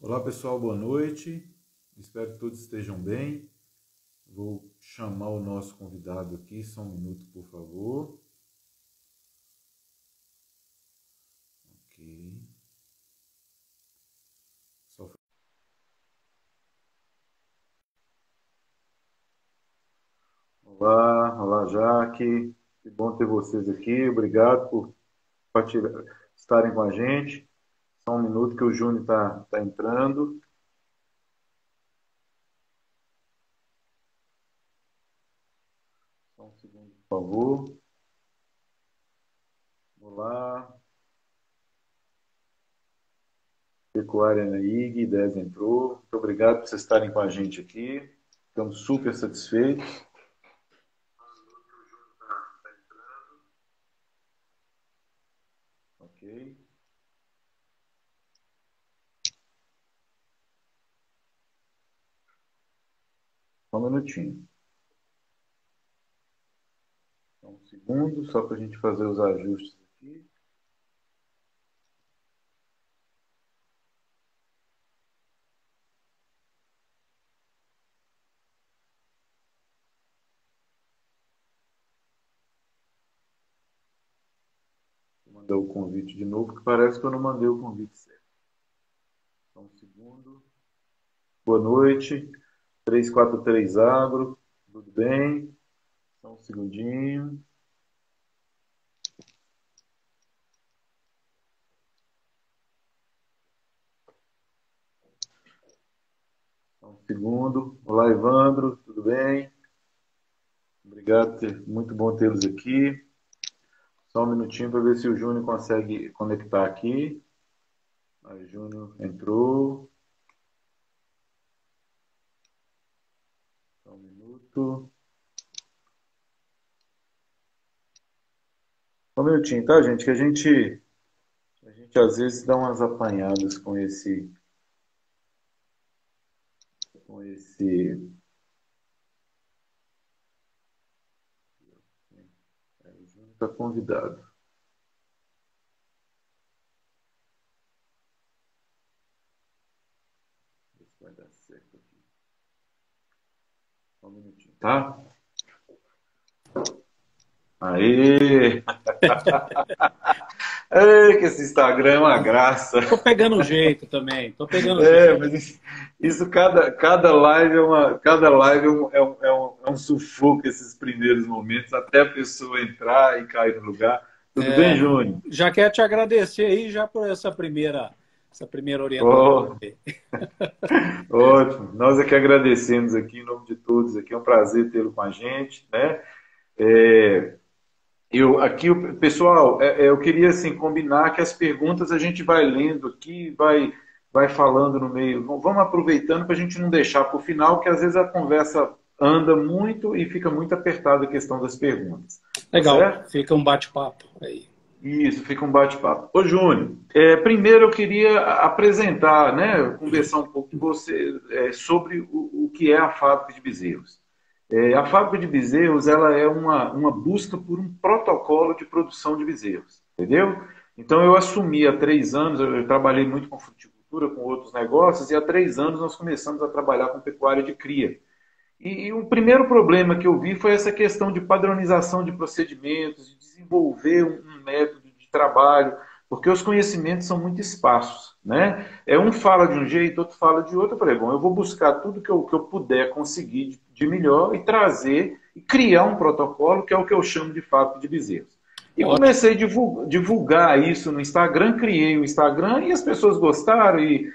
Olá pessoal, boa noite. Espero que todos estejam bem. Vou chamar o nosso convidado aqui, só um minuto, por favor. Ok. Só... Olá, Jaque. Que bom ter vocês aqui. Obrigado por estarem com a gente. Só um minuto que o Júnior está entrando. Só um segundo, por favor. Olá. Pecuária na IG, 10 entrou. Muito obrigado por vocês estarem com a gente aqui. Estamos super satisfeitos. Ok. Só um minutinho. Só um segundo, só para a gente fazer os ajustes aqui. Vou mandar o convite de novo, que parece que eu não mandei o convite certo. Só um segundo. Boa noite. 343 Agro. Tudo bem? Só um segundinho. Só um segundo. Olá, Evandro. Tudo bem? Obrigado. Muito bom tê-los aqui. Só um minutinho para ver se o Júnior consegue conectar aqui. Aí, Júnior entrou. Só um minuto. Só um minutinho, tá, gente? Que a gente às vezes dá umas apanhadas com esse. O Júnior está convidado. Ver se vai dar certo aqui. Só um minutinho, tá? Aê! É que esse Instagram é uma graça. Tô pegando o jeito também, tô pegando o jeito. Mas isso cada live é um sufoco esses primeiros momentos, até a pessoa entrar e cair no lugar. Tudo bem, Júnior? Já quero te agradecer aí já por essa primeira orientação. Oh, ótimo. Nós é que agradecemos aqui em nome de todos. Aqui é um prazer tê-lo com a gente, né? É, pessoal, eu queria assim combinar que as perguntas a gente vai lendo aqui, vai falando no meio. Vamos aproveitando para a gente não deixar para o final, que às vezes a conversa anda muito e fica muito apertada a questão das perguntas. Tá Legal, certo? fica um bate-papo aí. Isso, fica um bate-papo. Ô, Júnior, primeiro eu queria apresentar, né, conversar um pouco com você sobre o que é a fábrica de bezerros. A fábrica de bezerros ela é uma busca por um protocolo de produção de bezerros, entendeu? Então eu assumi há 3 anos, eu trabalhei muito com fruticultura, com outros negócios, e há 3 anos nós começamos a trabalhar com pecuária de cria. E o primeiro problema que eu vi foi essa questão de padronização de procedimentos, de desenvolver um método de trabalho, porque os conhecimentos são muito esparsos, né? Um fala de um jeito, outro fala de outro. Eu falei, bom, eu vou buscar tudo que eu puder conseguir de melhor e trazer e criar um protocolo, que é o que eu chamo de fábrica de bezerros. E Ótimo. comecei a divulgar isso no Instagram, criei o Instagram e as pessoas gostaram e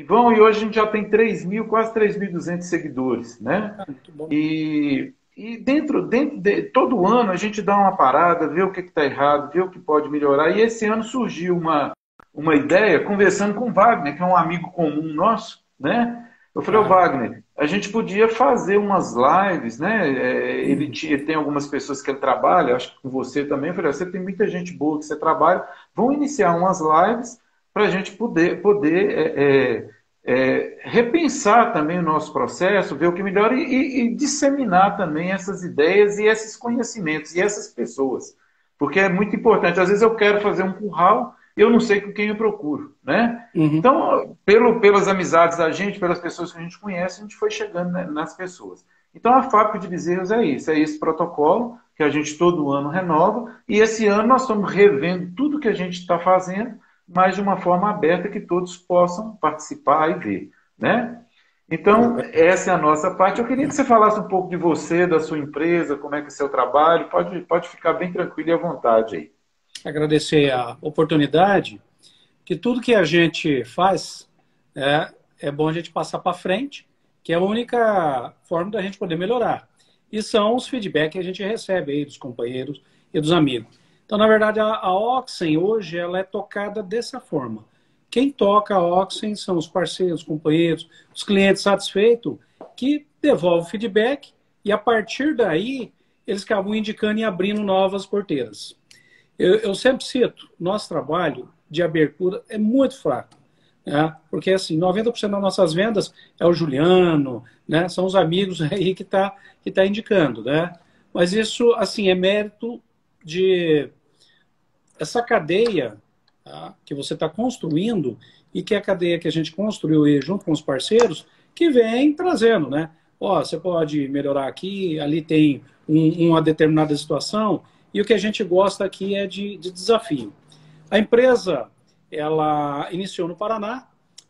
hoje a gente já tem 3.000, quase 3.200 seguidores, né? Muito bom. E dentro de todo ano a gente dá uma parada, vê o que está errado, vê o que pode melhorar. E esse ano surgiu uma ideia, conversando com o Wagner, que é um amigo comum nosso, né? Eu falei, ô Wagner, a gente podia fazer umas lives, né? Ele tem algumas pessoas que ele trabalha, acho que com você também. Eu falei, você tem muita gente boa que você trabalha, vamos iniciar umas lives para a gente poder repensar também o nosso processo, ver o que melhora e disseminar também essas ideias e esses conhecimentos e essas pessoas. Porque é muito importante. Às vezes eu quero fazer um curral eu não sei com quem eu procuro, né? Uhum. Então, pelas amizades da gente, pelas pessoas que a gente conhece, a gente foi chegando, né, nas pessoas. Então, a Fábrica de Bezerros é esse protocolo que a gente todo ano renova, e esse ano nós estamos revendo tudo que a gente está fazendo, mas de uma forma aberta que todos possam participar e ver, né? Então, essa é a nossa parte. Eu queria que você falasse um pouco de você, da sua empresa, como é que é o seu trabalho. Pode ficar bem tranquilo e à vontade aí. Agradecer a oportunidade, que tudo que a gente faz é bom a gente passar para frente, que é a única forma da gente poder melhorar. E são os feedbacks que a gente recebe aí dos companheiros e dos amigos. Então, na verdade, a Oxen hoje ela é tocada dessa forma. Quem toca a Oxen são os parceiros, os companheiros, os clientes satisfeitos, que devolvem o feedback e, a partir daí, eles acabam indicando e abrindo novas porteiras. Eu sempre cito, nosso trabalho de abertura é muito fraco, né? Porque assim, 90% das nossas vendas é o Juliano, né? São os amigos aí que tá indicando, né? Mas isso assim é mérito de essa cadeia, tá, que você está construindo e que é a cadeia que a gente construiu aí junto com os parceiros que vem trazendo, né? Ó, você pode melhorar aqui, ali tem uma determinada situação. E o que a gente gosta aqui é de desafio. A empresa, ela iniciou no Paraná,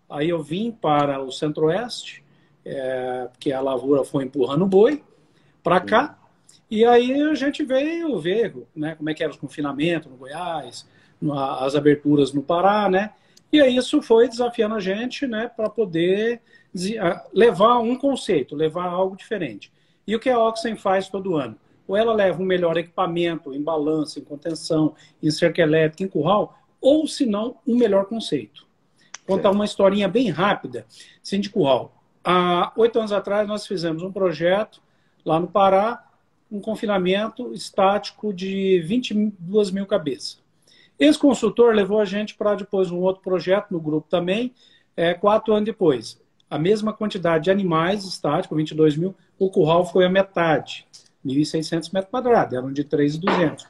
aí eu vim para o Centro-Oeste, porque a lavoura foi empurrando o boi para cá, e aí a gente veio ver, né, como é que era os confinamentos no Goiás, as aberturas no Pará, né? E aí isso foi desafiando a gente, né, para poder levar um conceito, levar algo diferente. E o que a Oxen faz todo ano? Ou ela leva um melhor equipamento em balança, em contenção, em cerca elétrica, em curral, ou, se não, um melhor conceito. Vou contar uma historinha bem rápida, assim, de curral. Há 8 anos atrás, nós fizemos um projeto lá no Pará, um confinamento estático de 22 mil cabeças. Esse consultor levou a gente para depois um outro projeto no grupo também, 4 anos depois. A mesma quantidade de animais estáticos, 22 mil, o curral foi a metade. 1.600 metros quadrados, eram de 3.200.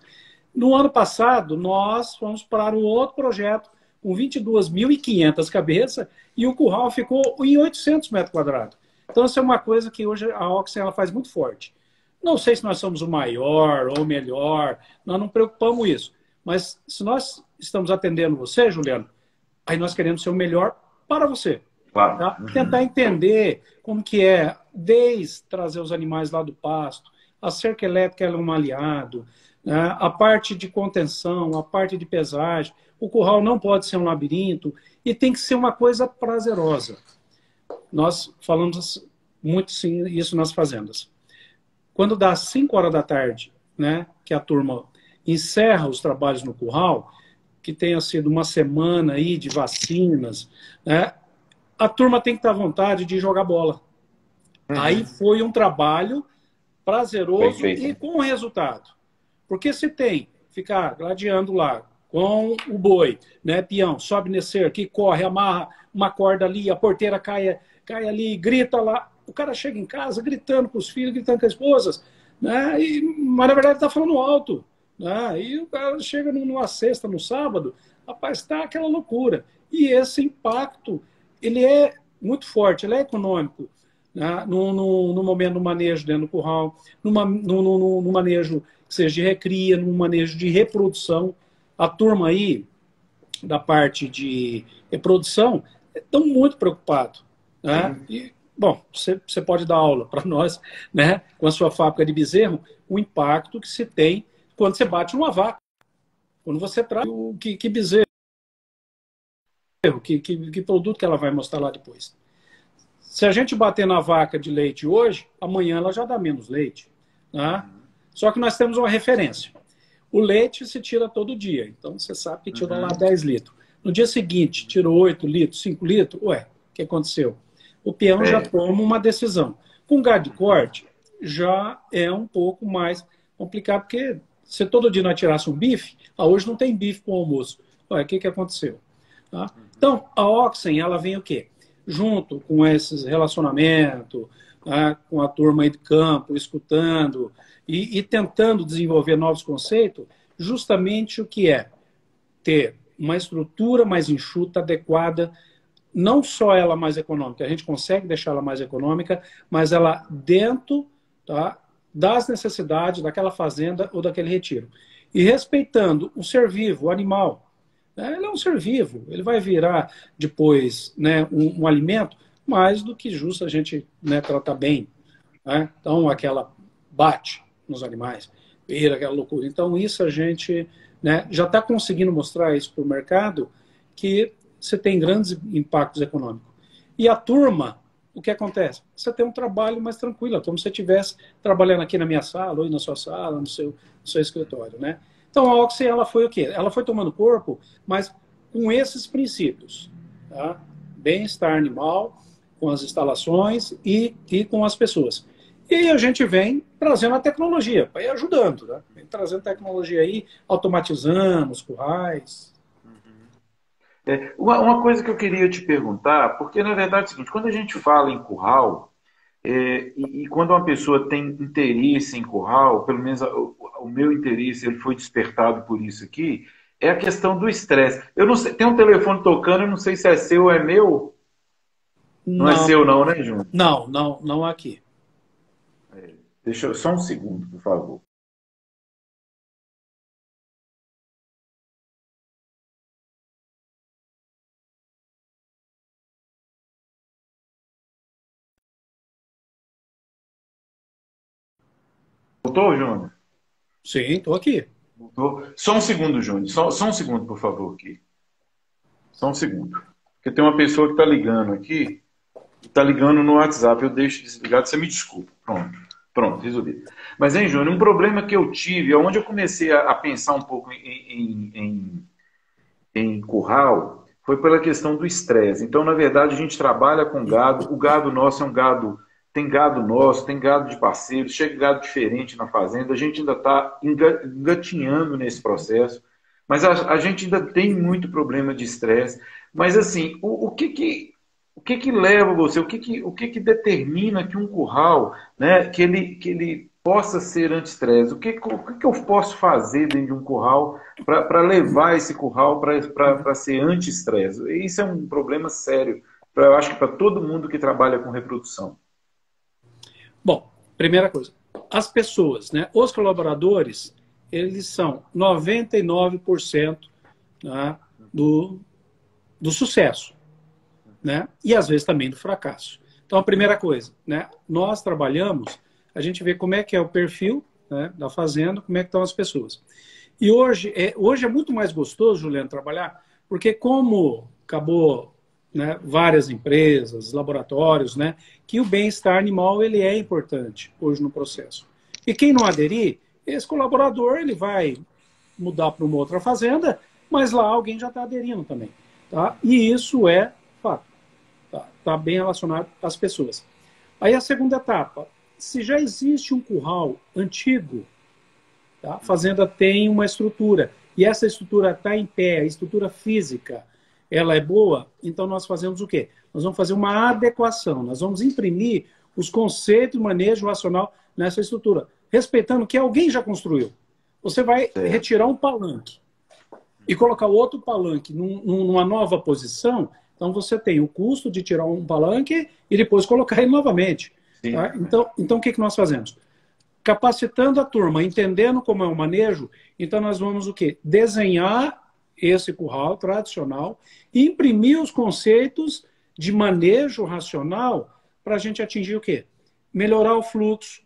No ano passado, nós fomos para um outro projeto com 22.500 cabeças e o curral ficou em 800 metros quadrados. Então, isso é uma coisa que hoje a Oxen ela faz muito forte. Não sei se nós somos o maior ou o melhor, nós não preocupamos isso. Mas se nós estamos atendendo você, Juliano, aí nós queremos ser o melhor para você. Claro. Tá? Tentar entender como que é, desde trazer os animais lá do pasto, a cerca elétrica é um aliado, né? A parte de contenção, a parte de pesagem. O curral não pode ser um labirinto e tem que ser uma coisa prazerosa. Nós falamos muito sim, isso nas fazendas. Quando dá 5 horas da tarde, né, que a turma encerra os trabalhos no curral, que tenha sido uma semana aí de vacinas, né, a turma tem que estar à vontade de jogar bola. Aí foi um trabalho prazeroso. Perfeito. E com resultado. Porque se tem ficar gladiando lá com o boi, né, peão, sobe nesse cerco, aqui corre, amarra uma corda ali, a porteira cai ali, grita lá, o cara chega em casa gritando com os filhos, gritando com as esposas, né, mas na verdade está falando alto, né, e o cara chega numa sexta, no sábado, rapaz, está aquela loucura. E esse impacto, ele é muito forte, ele é econômico, né? No momento do manejo dentro do curral, no manejo que seja de recria, no manejo de reprodução. A turma aí, da parte de reprodução, estão muito preocupados. Né? E, bom, você pode dar aula para nós, né, com a sua fábrica de bezerro, o impacto que se tem quando você bate numa vaca. Quando você traz que bezerro, que produto que ela vai mostrar lá depois. Se a gente bater na vaca de leite hoje, amanhã ela já dá menos leite. Né? Só que nós temos uma referência. O leite se tira todo dia. Então, você sabe que tirou lá 10 litros. No dia seguinte, tirou 8 litros, 5 litros. Ué, o que aconteceu? O peão já toma uma decisão. Com gado de corte, já é um pouco mais complicado, porque se todo dia nós tirasse um bife, hoje não tem bife com o almoço. Ué, o que aconteceu? Tá? Então, a Oxen, ela vem o quê? Junto com esses relacionamentos, né, com a turma aí de campo, escutando e tentando desenvolver novos conceitos, justamente o que é ter uma estrutura mais enxuta, adequada, não só ela mais econômica, a gente consegue deixar ela mais econômica, mas ela dentro, tá, das necessidades daquela fazenda ou daquele retiro. E respeitando o ser vivo, o animal. Né? Ele é um ser vivo, ele vai virar depois, né, um alimento, mais do que justo a gente, né, tratar bem. Né? Então, aquela bate nos animais, vira aquela loucura. Então, isso a gente, né, já está conseguindo mostrar isso para o mercado, que você tem grandes impactos econômicos. E a turma, o que acontece? Você tem um trabalho mais tranquilo, como se você estivesse trabalhando aqui na minha sala, ou na sua sala, no seu escritório. Né? Então, a Oxy, ela foi o quê? Ela foi tomando corpo, mas com esses princípios. Tá? Bem-estar animal, com as instalações e com as pessoas. E aí a gente vem trazendo a tecnologia, vai ajudando. Né? Vem trazendo tecnologia aí, automatizamos currais. Uma coisa que eu queria te perguntar, porque na verdade é o seguinte, quando a gente fala em curral, e quando uma pessoa tem interesse em curral, pelo menos o meu interesse ele foi despertado por isso aqui, é a questão do estresse. Eu não sei, tem um telefone tocando, eu não sei se é seu ou é meu. Não é Não, seu não, né, Júnior? não aqui. Deixa eu, só um segundo, por favor. Voltou, Júnior? Sim, estou aqui. Voltou? Só um segundo, Júnior. Só um segundo, por favor, aqui. Só um segundo. Porque tem uma pessoa que está ligando aqui, está ligando no WhatsApp. Eu deixo desligado, você me desculpa. Pronto, resolvido. Mas, hein, Júnior, um problema que eu tive, onde eu comecei a pensar um pouco em curral, foi pela questão do estresse. Então, na verdade, a gente trabalha com gado. O gado nosso é um gado. Tem gado nosso, tem gado de parceiro, chega gado diferente na fazenda. A gente ainda está engatinhando nesse processo. Mas a gente ainda tem muito problema de estresse. Mas, assim, o que leva você, o que determina que um curral, né, que ele possa ser anti-estresse? O que eu posso fazer dentro de um curral para levar esse curral para ser anti-estresse? Isso é um problema sério, eu acho que para todo mundo que trabalha com reprodução. Bom, primeira coisa, as pessoas, né, os colaboradores, eles são 99%, né, do sucesso. Né? E às vezes também do fracasso. Então, a primeira coisa, né? Nós trabalhamos, a gente vê como é que é o perfil, né, da fazenda, como é que estão as pessoas. E hoje é muito mais gostoso, Juliano, trabalhar, porque como acabou, né, várias empresas, laboratórios, né, que o bem-estar animal ele é importante hoje no processo. E quem não aderir, esse colaborador ele vai mudar para uma outra fazenda, mas lá alguém já está aderindo também. Tá? E isso é fato. Está bem relacionado às pessoas. Aí a segunda etapa, se já existe um curral antigo, tá? A fazenda tem uma estrutura, e essa estrutura está em pé, a estrutura física, ela é boa, então nós fazemos o quê? Nós vamos fazer uma adequação, nós vamos imprimir os conceitos de manejo racional nessa estrutura, respeitando que alguém já construiu. Você vai retirar um palanque e colocar outro palanque numa nova posição. Então, você tem o custo de tirar um palanque e depois colocar ele novamente. Tá? Então, o que nós fazemos? Capacitando a turma, entendendo como é o manejo, então nós vamos o quê? Desenhar esse curral tradicional e imprimir os conceitos de manejo racional para a gente atingir o quê? Melhorar o fluxo,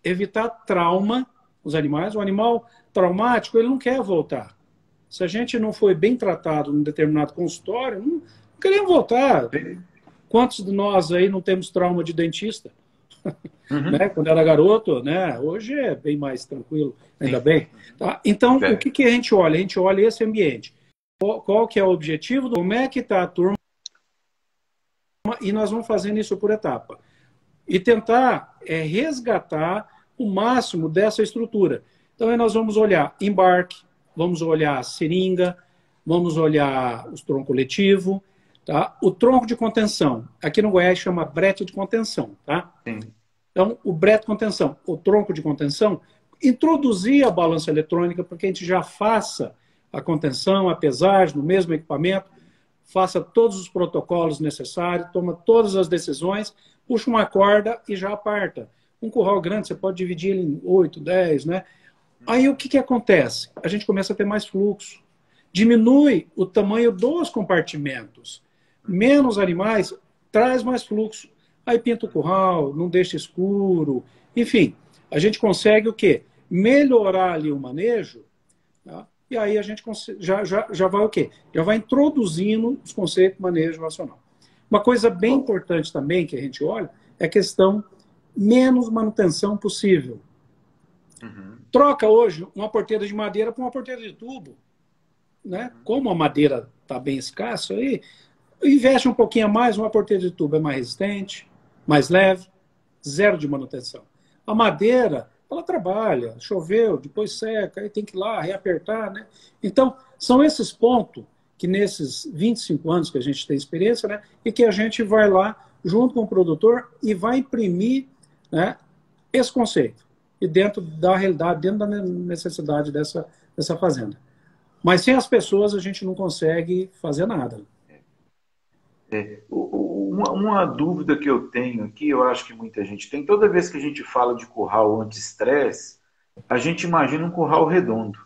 evitar trauma nos animais. O animal traumático, ele não quer voltar. Se a gente não foi bem tratado num determinado consultório, não queremos voltar. Quantos de nós aí não temos trauma de dentista? Uhum. Né? Quando era garoto, né? Hoje é bem mais tranquilo, ainda bem. Tá? Então, o que a gente olha? A gente olha esse ambiente. Qual que é o objetivo? Como é que está a turma? E nós vamos fazendo isso por etapa. E tentar resgatar o máximo dessa estrutura. Então, aí nós vamos olhar embarque, vamos olhar seringa, vamos olhar o tronco letivo, tá? O tronco de contenção, aqui no Goiás chama brete de contenção, tá? Sim. Então, o brete de contenção, o tronco de contenção, introduzir a balança eletrônica para que a gente já faça a contenção, a pesagem, no mesmo equipamento, faça todos os protocolos necessários, toma todas as decisões, puxa uma corda e já aparta. Um curral grande, você pode dividir ele em 8, 10, né? Aí o que acontece? A gente começa a ter mais fluxo. Diminui o tamanho dos compartimentos. Menos animais, traz mais fluxo. Aí pinta o curral, não deixa escuro. Enfim, a gente consegue o quê? Melhorar ali o manejo, tá? E aí a gente já vai o quê? Já vai introduzindo os conceitos de manejo racional. Uma coisa bem importante também que a gente olha é a questão menos manutenção possível. Uhum. Troca hoje uma porteira de madeira por uma porteira de tubo, né? Como a madeira está bem escassa, aí investe um pouquinho a mais, uma porteira de tubo é mais resistente, mais leve, zero de manutenção. A madeira, ela trabalha, choveu, depois seca, aí tem que ir lá reapertar, né? Então, são esses pontos que nesses 25 anos que a gente tem experiência, né, e que a gente vai lá junto com o produtor e vai imprimir, né, esse conceito. E dentro da realidade, dentro da necessidade dessa fazenda. Mas sem as pessoas a gente não consegue fazer nada. Uma dúvida que eu tenho aqui, eu acho que muita gente tem, toda vez que a gente fala de curral anti-estresse, a gente imagina um curral redondo.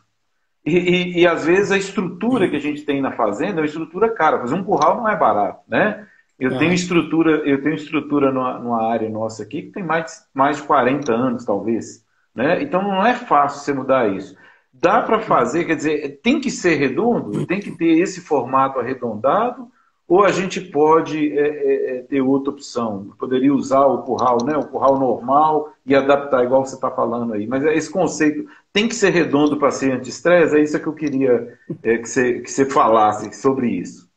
E às vezes a estrutura que a gente tem na fazenda é uma estrutura cara. Fazer um curral não é barato, né? Eu tenho estrutura numa área nossa aqui que tem mais de 40 anos, talvez. Né? Então não é fácil você mudar isso. Dá para fazer, quer dizer, tem que ser redondo? Tem que ter esse formato arredondado? Ou a gente pode ter outra opção? Poderia usar o curral, né? O curral normal e adaptar, igual você está falando aí. Mas esse conceito tem que ser redondo para ser anti-estresse? É isso que eu queria que você falasse sobre isso.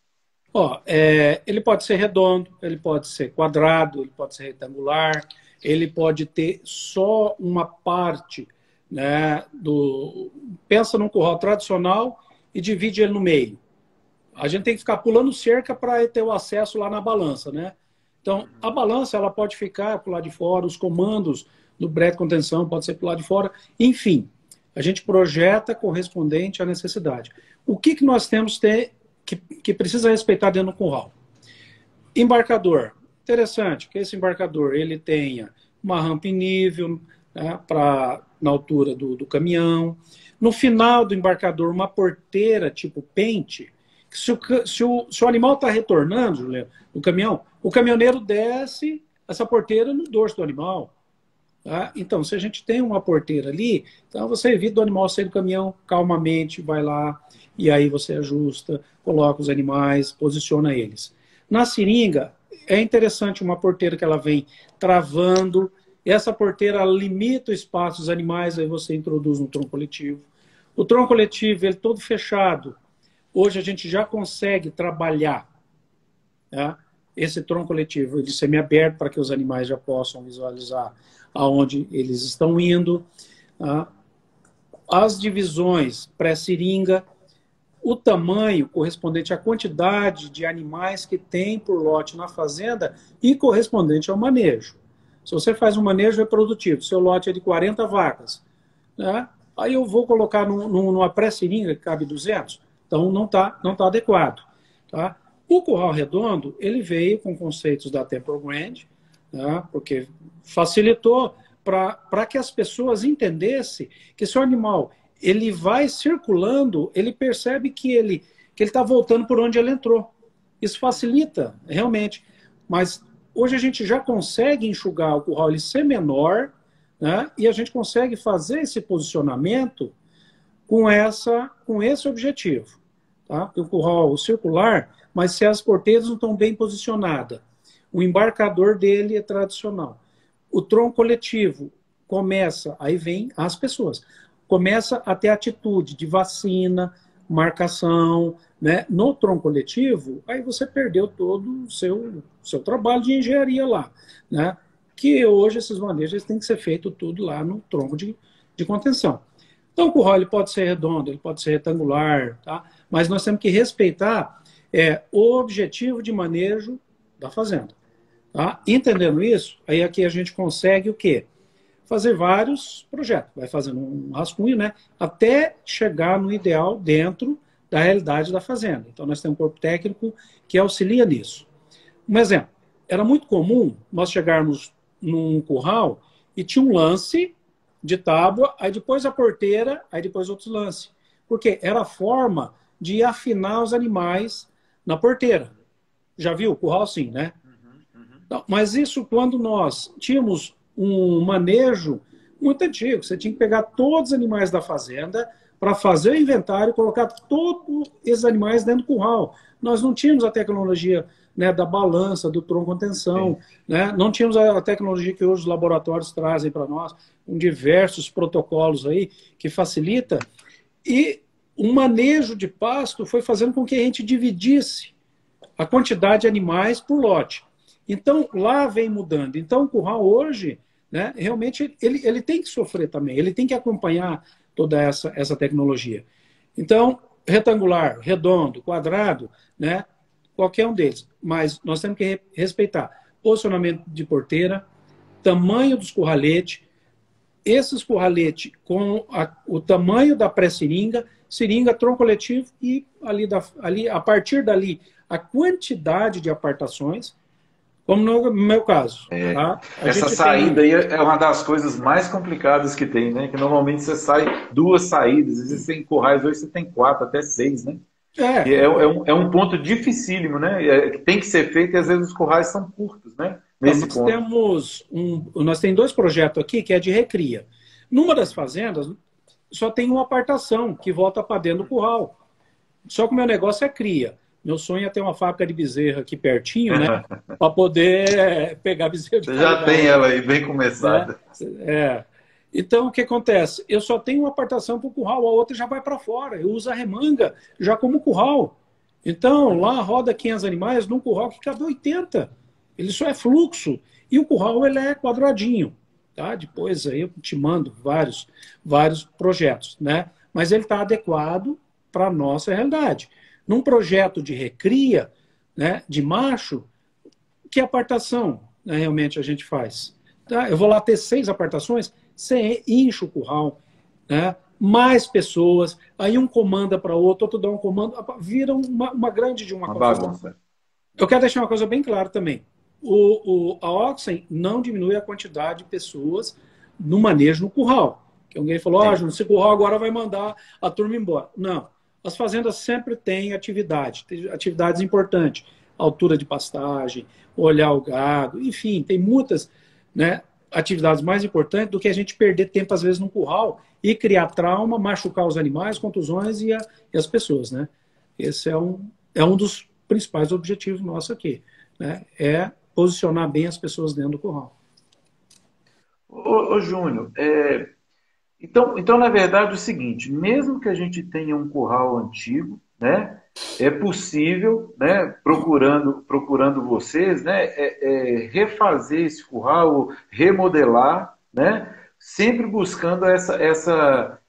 Ele pode ser redondo, ele pode ser quadrado, ele pode ser retangular, ele pode ter só uma parte, né, pensa num curral tradicional e divide ele no meio. A gente tem que ficar pulando cerca para ter o acesso lá na balança, né? Então, a balança ela pode ficar para o lado de fora, os comandos do brete de contenção pode ser para o lado de fora. Enfim, a gente projeta correspondente à necessidade. O que nós temos que precisa respeitar dentro do curral? Embarcador. Interessante que esse embarcador ele tenha uma rampa em nível, né, na altura do caminhão. No final do embarcador, uma porteira tipo pente. Se o animal está retornando, Juliano, no caminhão, o caminhoneiro desce essa porteira no dorso do animal. Tá? Então, se a gente tem uma porteira ali, então você evita do animal sair do caminhão calmamente, vai lá, e aí você ajusta, coloca os animais, posiciona eles. Na seringa, é interessante uma porteira que ela vem travando, essa porteira limita o espaço dos animais, aí você introduz um tronco coletivo. O tronco coletivo, ele todo fechado. Hoje a gente já consegue trabalhar, tá, esse tronco coletivo de semiaberto para que os animais já possam visualizar aonde eles estão indo. Tá? As divisões pré-seringa, o tamanho correspondente à quantidade de animais que tem por lote na fazenda e correspondente ao manejo. Se você faz um manejo reprodutivo, seu lote é de 40 vacas, né? Aí eu vou colocar numa pré-seringa que cabe 200, então não tá adequado. Tá? O curral redondo, ele veio com conceitos da Temple Grand, tá? Porque facilitou para que as pessoas entendessem que se o animal ele vai circulando, ele percebe que ele está voltando por onde ele entrou. Isso facilita, realmente. Mas hoje a gente já consegue enxugar o curral ele ser menor, né? E a gente consegue fazer esse posicionamento com esse objetivo. Tá? O curral circular, mas se as porteiras não estão bem posicionadas, o embarcador dele é tradicional. O tronco coletivo começa, aí vem as pessoas, começa a ter atitude de vacina, marcação, né? No tronco coletivo, aí você perdeu todo o seu trabalho de engenharia lá, né? Que hoje esses manejos têm que ser feito tudo lá no tronco de contenção. Então o curral ele pode ser redondo, ele pode ser retangular, tá? Mas nós temos que respeitar o objetivo de manejo da fazenda. Tá? Entendendo isso, aí aqui a gente consegue o quê? fazer vários projetos. Vai fazendo um rascunho, né? Até chegar no ideal dentro da realidade da fazenda. Então, nós temos um corpo técnico que auxilia nisso. Um exemplo, era muito comum nós chegarmos num curral e tinha um lance de tábua, aí depois a porteira, aí depois outros lances. Porque era a forma de afinar os animais na porteira. Já viu? O curral sim, né? Então, mas isso quando nós tínhamos um manejo muito antigo. Você tinha que pegar todos os animais da fazenda para fazer o inventário e colocar todos esses animais dentro do curral. Nós não tínhamos a tecnologia, né, da balança, do tronco-contenção, né? Não tínhamos a tecnologia que hoje os laboratórios trazem para nós, com diversos protocolos aí, que facilita. E o manejo de pasto foi fazendo com que a gente dividisse a quantidade de animais por lote. Então, lá vem mudando. Então, o curral hoje, né, realmente, ele tem que sofrer também, ele tem que acompanhar toda essa tecnologia. Então, retangular, redondo, quadrado, né, qualquer um deles. Mas nós temos que respeitar posicionamento de porteira, tamanho dos curraletes, esses curraletes com o tamanho da pré-seringa, seringa, tronco coletivo e ali, a partir dali, a quantidade de apartações, como no meu caso. Tá? Essa saída aí é uma das coisas mais complicadas que tem, né? Que normalmente você sai 2 saídas, às vezes tem currais, hoje você tem 4, até 6, né? É um ponto dificílimo, né? Que tem que ser feito e às vezes os currais são curtos, né? Nesse ponto. Nós temos 2 projetos aqui que é de recria. Numa das fazendas, só tem uma apartação que volta para dentro do curral. Só que o meu negócio é cria. Meu sonho é ter uma fábrica de bezerra aqui pertinho, né? Para poder pegar bezerra de Você já tem ela aí bem começada. Então, o que acontece? Eu só tenho uma apartação para o curral, a outra já vai para fora. Eu uso a remanga já como curral. Então, lá roda 500 animais num curral que cabe 80. Ele só é fluxo. E o curral, ele é quadradinho. Tá? Depois aí eu te mando vários projetos, né? Mas ele está adequado para a nossa realidade. Num projeto de recria, né, de macho, que apartação, né, realmente a gente faz? Tá? Eu vou lá ter 6 apartações, você enche o curral, né, mais pessoas, aí um comanda para outro, outro dá um comando, vira uma grande de uma bagunça. Eu quero deixar uma coisa bem clara também. A Oxen não diminui a quantidade de pessoas no manejo no curral. Que alguém falou, Júnior, esse curral agora vai mandar a turma embora. Não. As fazendas sempre têm atividades importantes. Altura de pastagem, olhar o gado, enfim, tem muitas, né, atividades mais importantes do que a gente perder tempo, às vezes, no curral e criar trauma, machucar os animais, contusões e as pessoas, né? Esse é um dos principais objetivos nossos aqui, né? É posicionar bem as pessoas dentro do curral. Ô Júnior, então, na verdade, é o seguinte, mesmo que a gente tenha um curral antigo, né, é possível, né, procurando vocês, né, refazer esse curral, remodelar, né, sempre buscando essa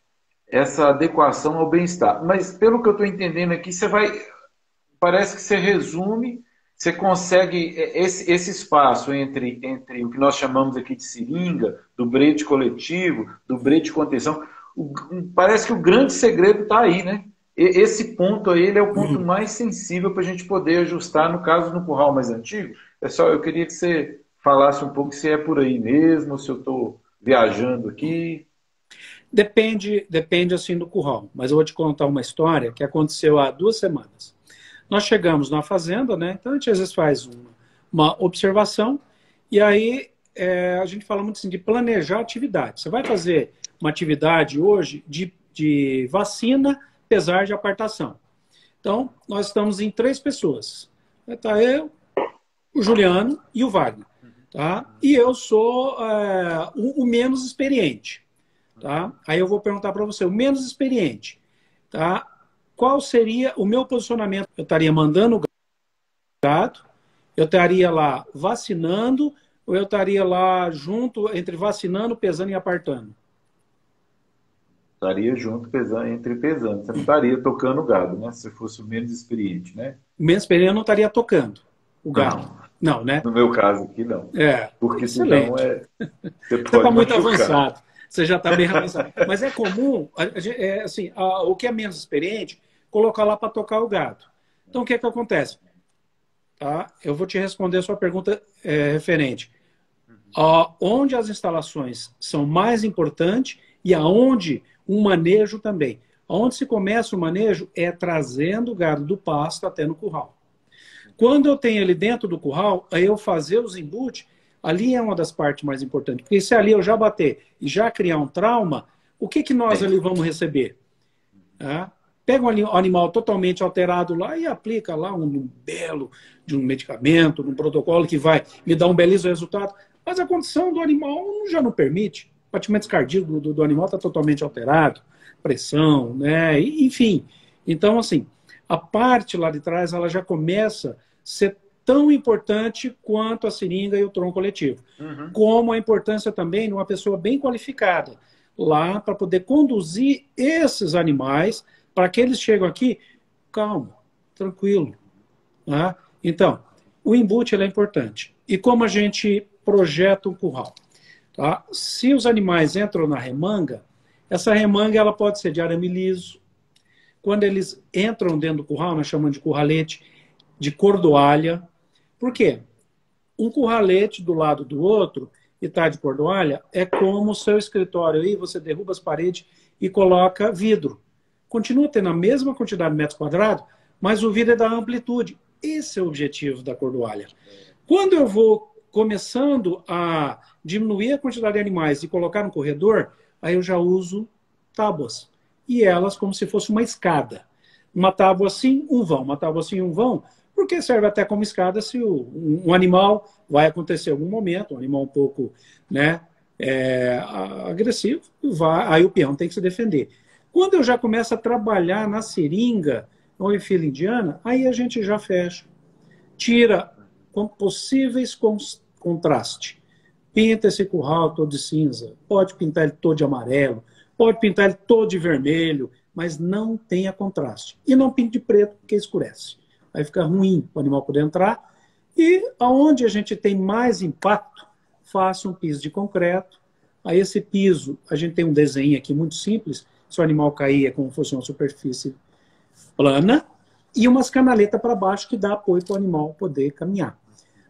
adequação ao bem-estar. Mas, pelo que eu estou entendendo aqui, parece que você resume, você consegue esse espaço entre o que nós chamamos aqui de seringa, do brete coletivo, do brete de contenção. Parece que o grande segredo está aí, né? Esse ponto aí ele é o ponto mais sensível para a gente poder ajustar, no caso, no curral mais antigo. Eu queria que você falasse um pouco se é por aí mesmo, se eu estou viajando aqui. Depende assim do curral. Mas eu vou te contar uma história que aconteceu há 2 semanas. Nós chegamos na fazenda, né? Então a gente às vezes faz uma observação e aí a gente fala muito assim de planejar atividade. Você vai fazer uma atividade hoje de vacina, pesar de apartação. Então, nós estamos em 3 pessoas. Tá eu, o Juliano e o Wagner. Tá? E eu sou o menos experiente. Tá? Aí eu vou perguntar para você, o menos experiente, tá? Qual seria o meu posicionamento? Eu estaria mandando o gado, eu estaria lá vacinando, ou eu estaria lá junto, entre vacinando, pesando e apartando? Estaria junto, pesando. Você não estaria tocando o gado, né? Se fosse o menos experiente, né? O menos experiente eu não estaria tocando o gado. Não, né? No meu caso aqui, não. Porque senão excelente. você Você pode está muito machucar. avançado. Você já está bem avançado. Mas é comum, assim, o que é menos experiente, colocar lá para tocar o gado. Então, o que é que acontece? Tá? Eu vou te responder a sua pergunta referente. Onde as instalações são mais importantes e aonde o manejo também. Onde se começa o manejo é trazendo o gado do pasto até no curral. Quando eu tenho ele dentro do curral, aí eu fazer os embutes, ali é uma das partes mais importantes. Porque se ali eu já bater e já criar um trauma, o que nós ali vamos receber? Pega um animal totalmente alterado lá e aplica lá um belo de um medicamento, um protocolo que vai me dar um belíssimo resultado. Mas a condição do animal já não permite. O batimento cardíaco do animal está totalmente alterado, pressão, né? Enfim. Então, assim, a parte lá de trás ela já começa a ser tão importante quanto a seringa e o tronco coletivo. Como a importância também de uma pessoa bem qualificada lá para poder conduzir esses animais para que eles cheguem aqui calmo, tranquilo. Né? Então, o embute é importante. E como a gente projeta um curral? Tá? Se os animais entram na remanga, essa remanga ela pode ser de arame liso. Quando eles entram dentro do curral, nós chamamos de curralete, de cordoalha. Por quê? Um curralete do lado do outro e tá de cordoalha é como o seu escritório aí, você derruba as paredes e coloca vidro. Continua tendo a mesma quantidade de metros quadrados, mas o vidro é da amplitude. Esse é o objetivo da cordoalha. Quando eu vou começando a diminuir a quantidade de animais e colocar no corredor, aí eu já uso tábuas. E elas como se fosse uma escada. Uma tábua assim, um vão. Uma tábua assim, um vão. Porque serve até como escada se um animal vai acontecer em algum momento, um animal um pouco agressivo, aí o peão tem que se defender. Quando eu já começo a trabalhar na seringa ou em fila indiana, aí a gente já fecha. Tira com possíveis contrastes. Pinta esse curral todo de cinza, pode pintar ele todo de amarelo, pode pintar ele todo de vermelho, mas não tenha contraste. E não pinte de preto, porque escurece. Aí fica ruim para o animal poder entrar. E aonde a gente tem mais impacto, faça um piso de concreto. Aí esse piso, a gente tem um desenho aqui muito simples. Se o animal cair, é como se fosse uma superfície plana. E umas canaletas para baixo que dá apoio para o animal poder caminhar.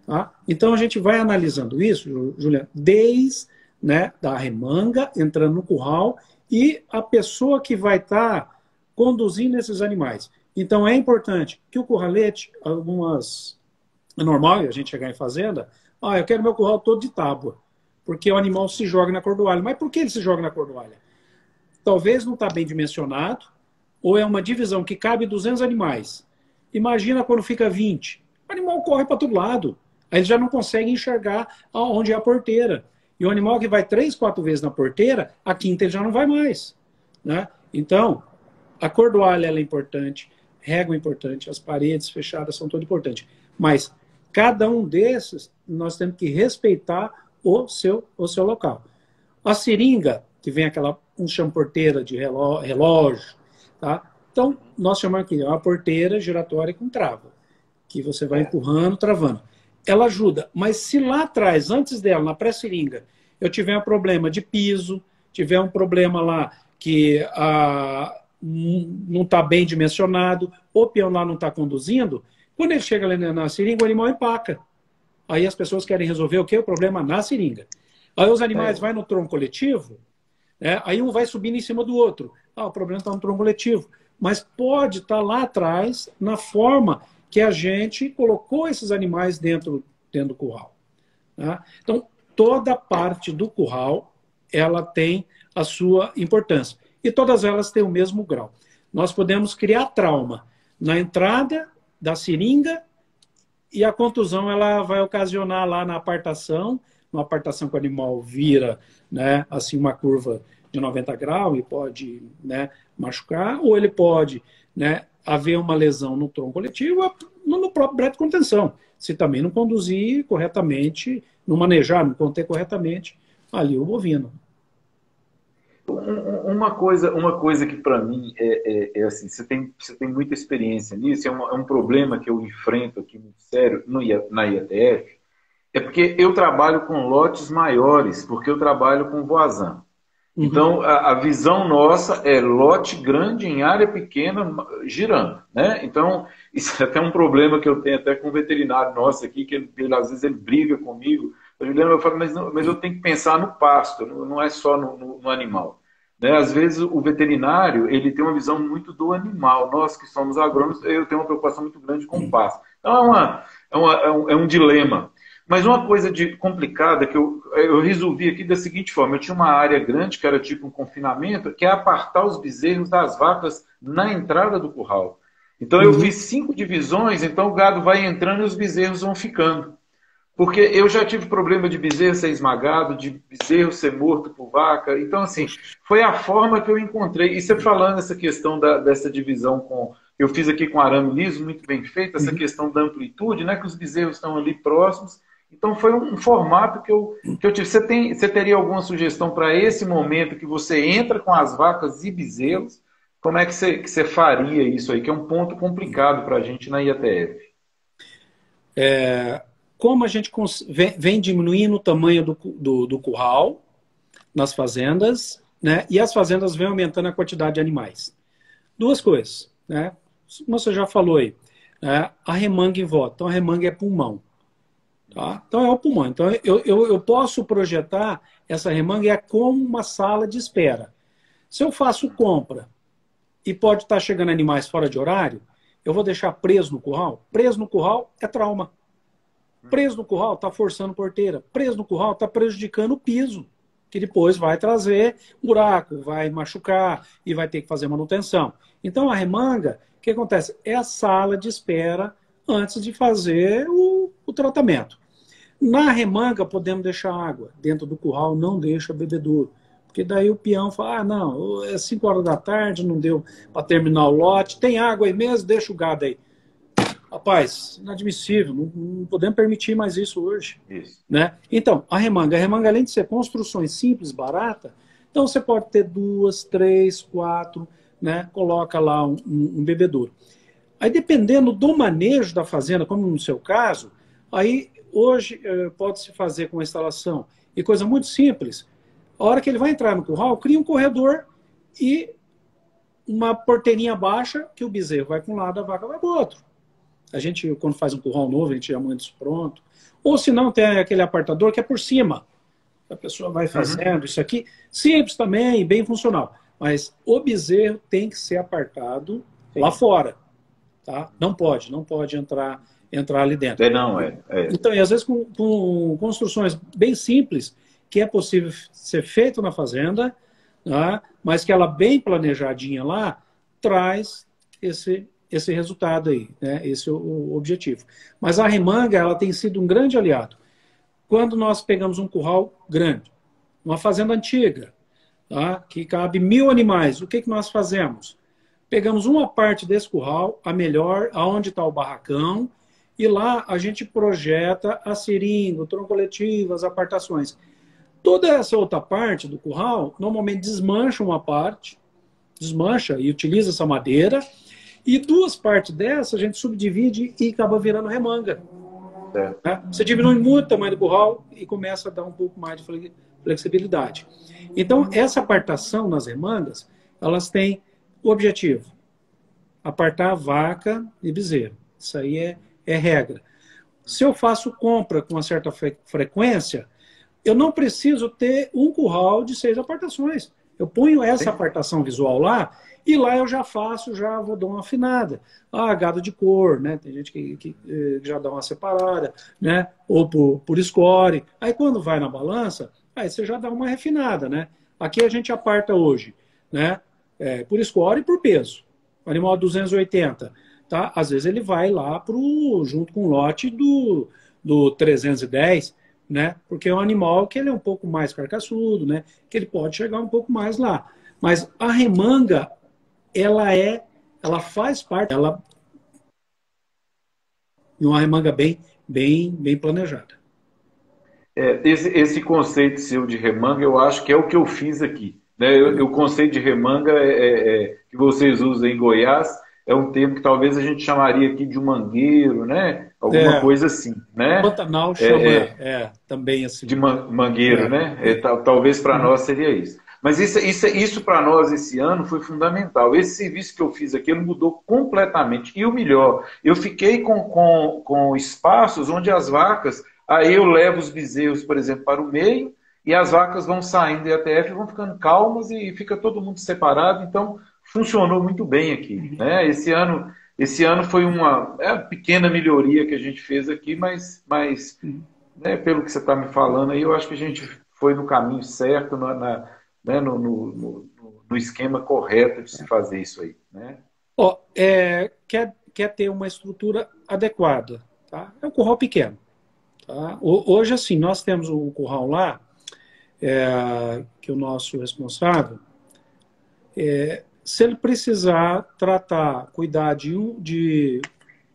Tá? Então a gente vai analisando isso, Juliana, desde da remanga, entrando no curral, e a pessoa que vai estar conduzindo esses animais. Então é importante que o curralete, é normal a gente chegar em fazenda, eu quero meu curral todo de tábua, porque o animal se joga na cordoalha. Mas por que ele se joga na cordoalha? Talvez não está bem dimensionado, ou é uma divisão que cabe 200 animais. Imagina quando fica 20. O animal corre para todo lado. Aí ele já não consegue enxergar onde é a porteira. E o animal que vai 3, 4 vezes na porteira, a quinta ele já não vai mais. Né? Então, a cordoalha é importante, régua é importante, as paredes fechadas são todas importantes. Mas cada um desses, nós temos que respeitar o seu local. A seringa, que vem um chama porteira de relógio, tá? Então, nós chamamos aqui uma porteira giratória com trava, que você vai empurrando, travando. Ela ajuda, mas se lá atrás, antes dela, na pré-seringa, eu tiver um problema de piso, tiver um problema lá que não está bem dimensionado, o peão lá não está conduzindo, quando ele chega ali na seringa, o animal empaca. Aí as pessoas querem resolver o quê? O problema na seringa. Aí os animais vão no tronco coletivo, aí um vai subindo em cima do outro. O problema está no tronco coletivo. Mas pode estar lá atrás, na forma que a gente colocou esses animais dentro do curral. Tá? Então, toda parte do curral, ela tem a sua importância. E todas elas têm o mesmo grau. Nós podemos criar trauma na entrada da seringa e a contusão ela vai ocasionar lá na apartação, uma apartação que o animal vira assim uma curva de 90 graus e pode machucar, ou ele pode haver uma lesão no tronco coletivo no próprio breto de contenção, se também não conduzir corretamente, não manejar, não conter corretamente ali o bovino. uma coisa que para mim é assim, você tem muita experiência nisso, é um problema que eu enfrento aqui muito sério na IETF, é porque eu trabalho com lotes maiores, porque eu trabalho com Voisin. Uhum. Então, a visão nossa é lote grande em área pequena, girando, né? Então, isso é até um problema que eu tenho até com o veterinário nosso aqui, que às vezes ele briga comigo. Eu falo, mas eu tenho que pensar no pasto, não é só no animal. Né? Às vezes, o veterinário, ele tem uma visão muito do animal. Nós que somos agrônomos, eu tenho uma preocupação muito grande com o pasto. Então, é um dilema. Mas uma coisa complicada que eu resolvi aqui da seguinte forma: eu tinha uma área grande, que era tipo um confinamento, que é apartar os bezerros das vacas na entrada do curral. Então eu Uhum. fiz 5 divisões, então o gado vai entrando e os bezerros vão ficando. Porque eu já tive problema de bezerro ser esmagado, de bezerro ser morto por vaca. Então, assim, foi a forma que eu encontrei. E você falando essa questão dessa divisão eu fiz aqui com arame liso, muito bem feito, essa Uhum. questão da amplitude, né? Que os bezerros estão ali próximos. Então, foi um formato que eu tive. Você teria alguma sugestão para esse momento que você entra com as vacas e bezerros? Como é que você faria isso aí? Que é um ponto complicado para a gente na IATF. Como a gente vem diminuindo o tamanho do curral nas fazendas, né? E as fazendas vêm aumentando a quantidade de animais. Duas coisas, né? Como você já falou aí, né? A remanga em volta. Então, a remanga é pulmão. Tá? Então, é o pulmão. Então, eu posso projetar essa remanga como uma sala de espera. Se eu faço compra e pode estar chegando animais fora de horário, eu vou deixar preso no curral? Preso no curral é trauma. Preso no curral está forçando porteira. Preso no curral está prejudicando o piso, que depois vai trazer buraco, vai machucar e vai ter que fazer manutenção. Então, a remanga, o que acontece? É a sala de espera antes de fazer o tratamento. Na remanga, podemos deixar água. Dentro do curral, não deixa bebedouro. Porque daí o peão fala, ah, não, é 5 horas da tarde, não deu para terminar o lote, tem água aí mesmo, deixa o gado aí. Rapaz, inadmissível, não podemos permitir mais isso hoje. Isso. Né? Então, a remanga, além de ser construções simples, barata, então você pode ter 2, 3, 4, né? Coloca lá um bebedouro. Aí, dependendo do manejo da fazenda, como no seu caso, aí hoje pode-se fazer com a instalação e coisa muito simples. A hora que ele vai entrar no curral, cria um corredor e uma porteirinha baixa que o bezerro vai para um lado, a vaca vai para o outro. A gente, quando faz um curral novo, a gente já manda isso pronto. Ou se não, tem aquele apartador que é por cima. A pessoa vai fazendo isso aqui. Simples também, bem funcional. Mas o bezerro tem que ser apartado lá fora. Tá? Não pode entrar ali dentro. Não, Então, e às vezes com construções bem simples, que é possível ser feito na fazenda, tá? Mas que ela bem planejadinha lá, traz esse resultado aí, né? Esse é o objetivo. Mas a remanga, ela tem sido um grande aliado. Quando nós pegamos um curral grande, uma fazenda antiga, tá? Que cabe 1.000 animais, o que nós fazemos? Pegamos uma parte desse curral, a melhor, aonde está o barracão, e lá a gente projeta a seringa, o tronco coletivo, as apartações. Toda essa outra parte do curral, normalmente desmancha uma parte, desmancha e utiliza essa madeira, e 2 partes dessa a gente subdivide e acaba virando remanga. Né? Você diminui muito o tamanho do curral e começa a dar um pouco mais de flexibilidade. Então, essa apartação nas remangas, elas têm o objetivo: apartar vaca e bezerro. Isso aí é regra. Se eu faço compra com uma certa frequência, eu não preciso ter um curral de 6 apartações. Eu ponho essa apartação visual lá e lá eu já vou dar uma afinada. Ah, gado de cor, né? Tem gente que já dá uma separada, né? Ou por score. Aí quando vai na balança, aí você já dá uma refinada, né? Aqui a gente aparta hoje, né? Por score e por peso. O animal 280, tá? Às vezes ele vai lá junto com o lote do 310, né? Porque é um animal que ele é um pouco mais carcaçudo, né? Que ele pode chegar um pouco mais lá. Mas a remanga, ela faz parte, ela é uma remanga bem planejada. Esse conceito seu de remanga, eu acho que é o que eu fiz aqui. né? O conceito de remanga que vocês usam em Goiás é um termo que talvez a gente chamaria aqui de um mangueiro, né? Alguma É, coisa assim, né? Pantanal chama É, é, também de assim. mangueiro, né? Talvez para Uhum. nós seria isso. Mas isso para nós esse ano foi fundamental. Esse serviço que eu fiz aqui ele mudou completamente. E o melhor, eu fiquei com espaços onde as vacas, aí eu levo os bezerros, por exemplo, para o meio, e as vacas vão saindo do IATF e vão ficando calmas e fica todo mundo separado. Então, funcionou muito bem aqui, né? Esse ano foi uma pequena melhoria que a gente fez aqui, mas Uhum. né, pelo que você está me falando aí, eu acho que a gente foi no caminho certo, né, no esquema correto de se fazer isso aí, né? Ó, quer ter uma estrutura adequada, tá? É um curral pequeno, tá? Hoje, assim, nós temos um curral lá, que o nosso responsável, se ele precisar tratar, cuidar de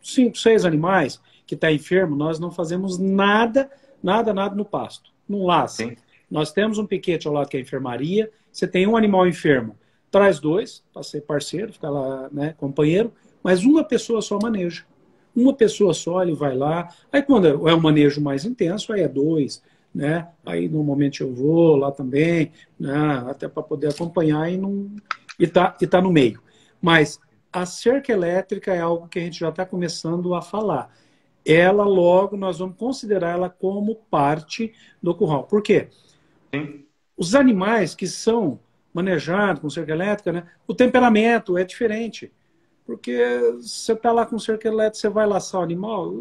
5, 6 animais que está enfermo, nós não fazemos nada, nada, nada no pasto, não laça. Sim, Nós temos um piquete ao lado que é a enfermaria, você tem um animal enfermo, traz dois, para ser parceiro, ficar lá, né, companheiro, mas uma pessoa só maneja. Uma pessoa só, ele vai lá. Aí quando é um manejo mais intenso, aí é dois, né? Aí normalmente eu vou lá também, né? Até para poder acompanhar e tá no meio. Mas a cerca elétrica é algo que a gente já está começando a falar. Ela logo nós vamos considerar ela como parte do curral. Por quê? sim. Os animais que são manejados com cerca elétrica, né, o temperamento é diferente. Porque você está lá com cerca elétrica, você vai laçar o animal,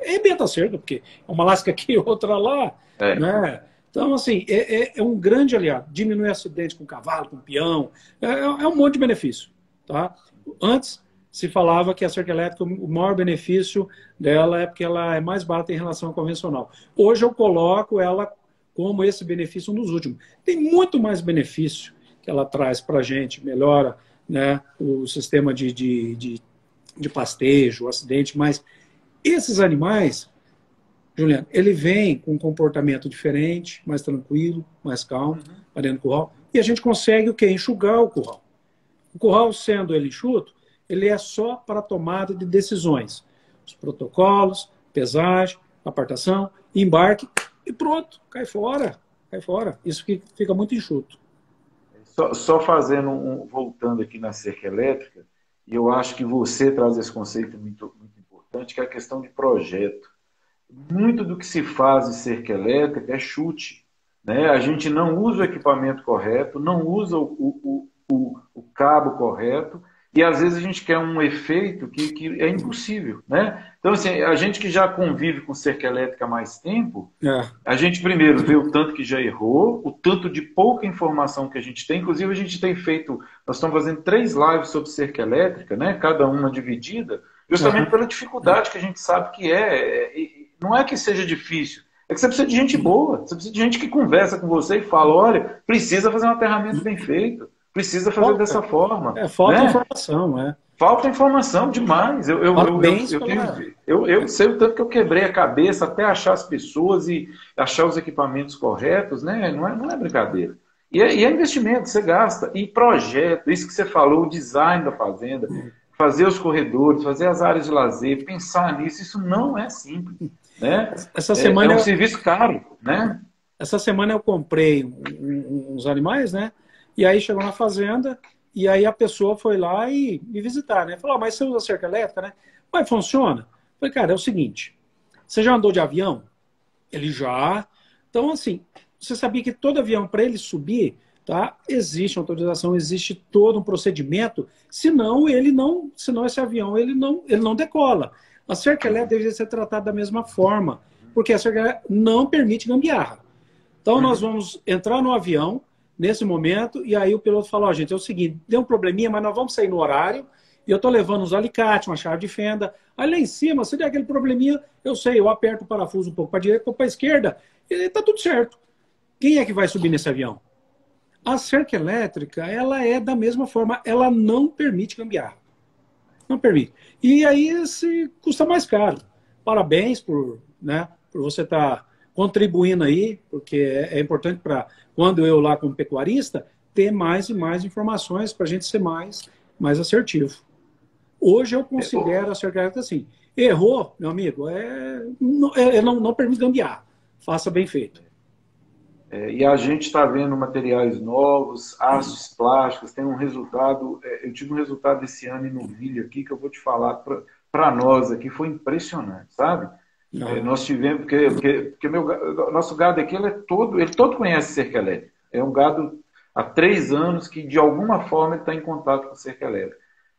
arrebenta a cerca, porque é uma lasca aqui, outra lá. É. Né? Então, assim, é um grande aliado. Diminui acidente com cavalo, com peão, é um monte de benefício. Tá? Antes, se falava que a cerca elétrica, o maior benefício dela é porque ela é mais barata em relação à convencional. Hoje eu coloco ela como esse benefício um dos últimos. Tem muito mais benefício que ela traz para a gente, melhora, né, o sistema de pastejo, o acidente, mas esses animais, Juliano, ele vem com um comportamento diferente, mais tranquilo, mais calmo, para dentro do curral, e a gente consegue o quê? Enxugar o curral. O curral, sendo ele enxuto, ele é só para tomada de decisões. Os protocolos, pesagem, apartação, embarque, e pronto, cai fora, cai fora. Isso que fica muito enxuto. Só fazendo voltando aqui na cerca elétrica, e eu acho que você traz esse conceito muito, muito importante, que é a questão de projeto. Muito do que se faz em cerca elétrica é chute, né? A gente não usa o equipamento correto, não usa o cabo correto, e às vezes a gente quer um efeito que é impossível, né? Então, assim, a gente que já convive com cerca elétrica há mais tempo, É. a gente primeiro vê o tanto que já errou, o tanto de pouca informação que a gente tem. Inclusive, a gente tem feito, nós estamos fazendo 3 lives sobre cerca elétrica, né? Cada uma dividida, justamente Uhum. pela dificuldade que a gente sabe que não é que seja difícil, é que você precisa de gente boa, você precisa de gente que conversa com você e fala, olha, precisa fazer um aterramento bem feito, precisa fazer dessa Falta, forma, falta né? informação, é. Falta informação demais. Parabéns Eu sei o tanto que eu quebrei a cabeça até achar as pessoas e achar os equipamentos corretos, né? Não é brincadeira. E é investimento, você gasta. E projeto, isso que você falou, o design da fazenda, fazer os corredores, fazer as áreas de lazer, pensar nisso, isso não é simples, né? essa É um semana serviço caro, né? Essa semana eu comprei uns animais, né? E aí chegou na fazenda, e aí a pessoa foi lá e me visitar, né? Falou, mas você usa cerca elétrica, né? Mas funciona? Eu falei, cara, é o seguinte, você já andou de avião? Ele já. Então, assim, você sabia que todo avião, para ele subir, tá? Existe uma autorização, existe todo um procedimento, senão esse avião ele não decola. A cerca elétrica deve ser tratada da mesma forma, porque a cerca elétrica não permite gambiarra. Então, nós Uhum. vamos entrar no avião nesse momento, e aí o piloto fala, ó, gente, é o seguinte, deu um probleminha, mas nós vamos sair no horário, e eu estou levando uns alicates, uma chave de fenda. Aí lá em cima, se der aquele probleminha, eu sei, eu aperto o parafuso um pouco para a direita, um pouco para a esquerda, e está tudo certo. Quem é que vai subir nesse avião? A cerca elétrica, ela é da mesma forma, ela não permite gambiarra. Não permite. E aí se custa mais caro. Parabéns por você estar contribuindo aí, porque é importante para quando eu lá como pecuarista ter mais e mais informações para a gente ser mais assertivo. Hoje eu considero a certificado assim. Errou, meu amigo, não permite gambiarra. Faça bem feito. E a gente está vendo materiais novos, aços plásticos, tem um resultado. Eu tive um resultado esse ano em Novilha aqui, que eu vou te falar para nós aqui, foi impressionante, sabe? Nós tivemos, porque nosso gado aqui ele todo conhece cerca elétrica. É um gado há 3 anos que, de alguma forma, ele está em contato com cerca elétrica.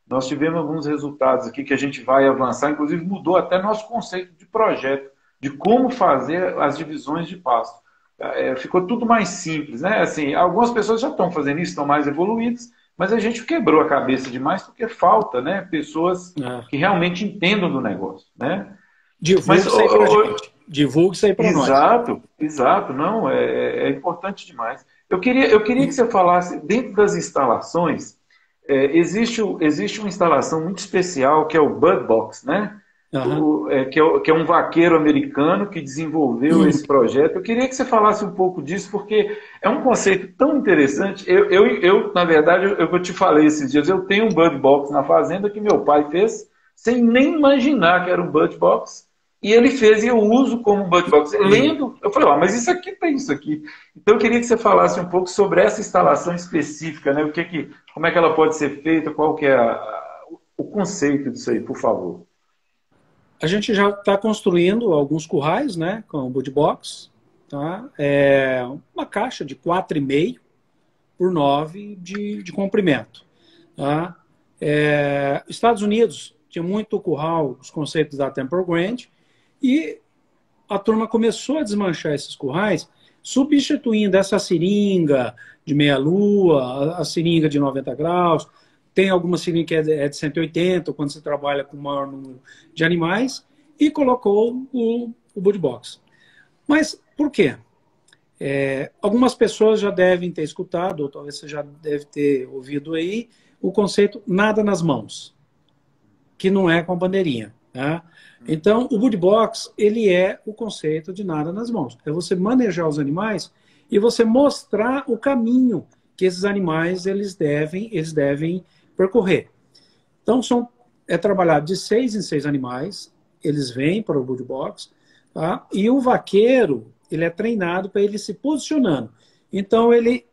Nós tivemos alguns resultados aqui que a gente vai avançar, inclusive mudou até nosso conceito de projeto, de como fazer as divisões de pasto. Ficou tudo mais simples, né? Assim, algumas pessoas já estão fazendo isso, estão mais evoluídas, mas a gente quebrou a cabeça demais porque falta, né? Pessoas que realmente entendam do negócio, né? Divulgue isso aí pra gente. Divulgue isso aí para nós. Exato. Não, é importante demais. Eu queria que você falasse, dentro das instalações, existe uma instalação muito especial que é o Bud Box, né? Que é um vaqueiro americano que desenvolveu esse projeto. Eu queria que você falasse um pouco disso, porque é um conceito tão interessante. Na verdade, eu te falei esses dias, eu tenho um Bud Box na fazenda que meu pai fez, sem nem imaginar que era um Bud Box. E ele fez e eu uso como um Bud Box. Lendo, eu falei, mas isso aqui tem isso aqui. Então eu queria que você falasse um pouco sobre essa instalação específica, né? Como é que ela pode ser feita, qual que é o conceito disso aí, por favor. A gente já está construindo alguns currais, né, com o Bud Box. Tá? Uma caixa de 4,5 por 9 de comprimento. Tá? Estados Unidos tinha muito curral, os conceitos da Temple Grande, e a turma começou a desmanchar esses currais, substituindo essa seringa de meia-lua, a seringa de 90 graus. Tem alguma seringa que é de 180, quando você trabalha com o maior número de animais, e colocou o Bud Box. Mas por quê? Algumas pessoas já devem ter escutado, ou talvez você já deve ter ouvido aí, o conceito nada nas mãos, que não é com a bandeirinha. Né? Então, o Bud Box, ele é o conceito de nada nas mãos. É você manejar os animais e você mostrar o caminho que esses animais eles devem percorrer. Então, é trabalhado de 6 em 6 animais, eles vêm para o Bud Box, tá? E o vaqueiro, ele é treinado para ele se posicionando. Então, ele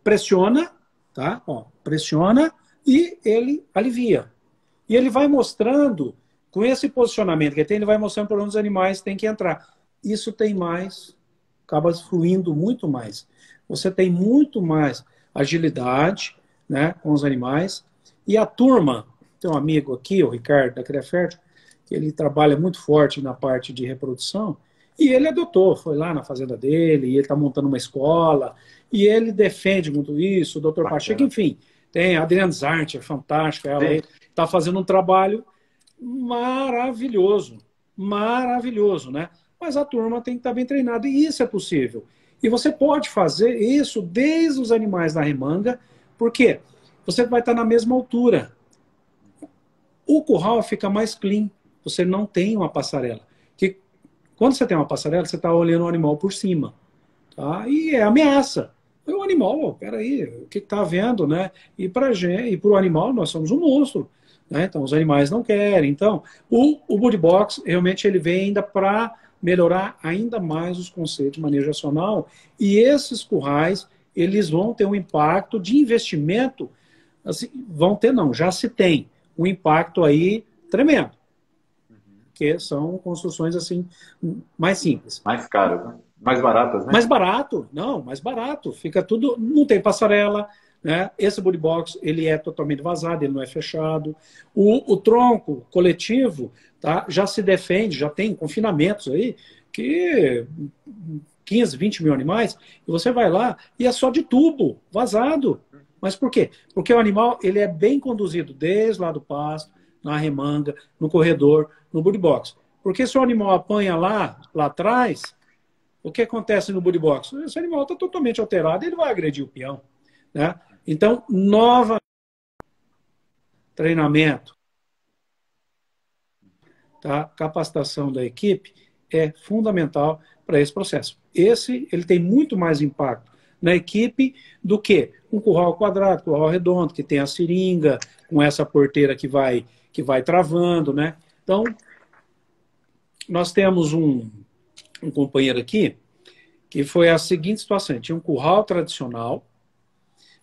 pressiona, tá? Pressiona e ele alivia. E ele vai mostrando, com esse posicionamento que ele tem, ele vai mostrando para onde os animais têm que entrar. Isso tem mais, acaba fluindo muito mais. Você tem muito mais agilidade, né, com os animais. E a turma, tem um amigo aqui, o Ricardo, da Cria Fértil, que ele trabalha muito forte na parte de reprodução, e ele adotou, foi lá na fazenda dele, e ele está montando uma escola, e ele defende muito isso, o doutor Pacheco, enfim, tem a Adriana Zart, é fantástica, ela está fazendo um trabalho maravilhoso, né? Mas a turma tem que estar bem treinada, e isso é possível. E você pode fazer isso desde os animais da remanga, porque você vai estar na mesma altura. O curral fica mais clean, você não tem uma passarela. Que quando você tem uma passarela, você está olhando o animal por cima. Tá? E é ameaça. O animal, peraí, o que está havendo, né? E para o animal, nós somos um monstro. Né? Então, os animais não querem. Então, o Bud Box, realmente, ele vem ainda para melhorar ainda mais os conceitos de manejo racional. E esses currais, eles vão ter um impacto de investimento, assim, já se tem um impacto aí tremendo. Que são construções assim mais simples. Mais caras, né? Mais baratas, né? Mais barato. Fica tudo, não tem passarela, né? Esse Bud Box, ele é totalmente vazado, ele não é fechado. O tronco coletivo, tá? Já se defende, já tem confinamentos aí, que 15, 20 mil animais, e você vai lá e é só de tubo, vazado. Mas por quê? Porque o animal, ele é bem conduzido desde lá do pasto, na remanga, no corredor, no Bud Box. Porque se o animal apanha lá atrás, o que acontece no Bud Box? Esse animal está totalmente alterado, ele vai agredir o peão. Né? Então, treinamento, tá? Capacitação da equipe é fundamental para esse processo. Ele tem muito mais impacto na equipe do que um curral quadrado, curral redondo, que tem a seringa, com essa porteira que vai travando, né? Então, nós temos um companheiro aqui que foi a seguinte situação: tinha um curral tradicional,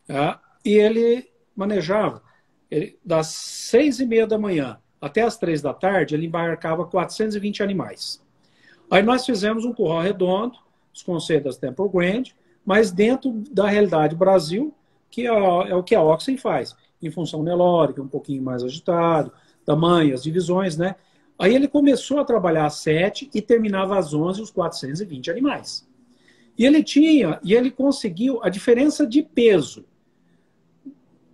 tá? E ele manejava, das 6h30 da manhã até as 3 da tarde, ele embarcava 420 animais. Aí nós fizemos um curral redondo, os conceitos da Temple Grande, mas dentro da realidade Brasil, que é o que a Oxen faz, em função Nelore, que é um pouquinho mais agitado, tamanho, as divisões, né? Aí ele começou a trabalhar às 7 e terminava às 11 os 420 animais. E ele conseguiu a diferença de peso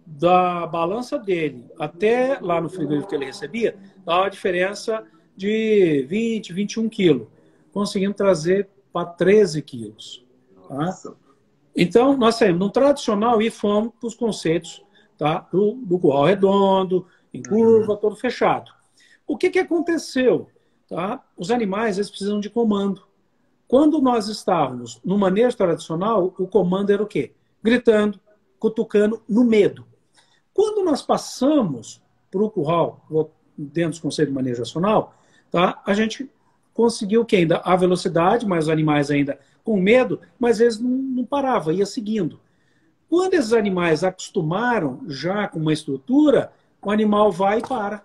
da balança dele até lá no frigorífico que ele recebia, dá uma diferença de 20, 21 quilos, conseguindo trazer para 13 quilos. Tá? Então, nós saímos no tradicional e fomos para os conceitos, tá? do curral redondo, em curva, todo fechado. O que aconteceu? Tá? Os animais eles precisam de comando. Quando nós estávamos no manejo tradicional, o comando era o quê? Gritando, cutucando, no medo. Quando nós passamos para o curral, dentro dos conceitos de manejo racional, tá? A gente conseguiu que ainda a velocidade, mas os animais ainda com medo, mas eles não paravam, ia seguindo. Quando esses animais acostumaram já com uma estrutura, o animal vai e para.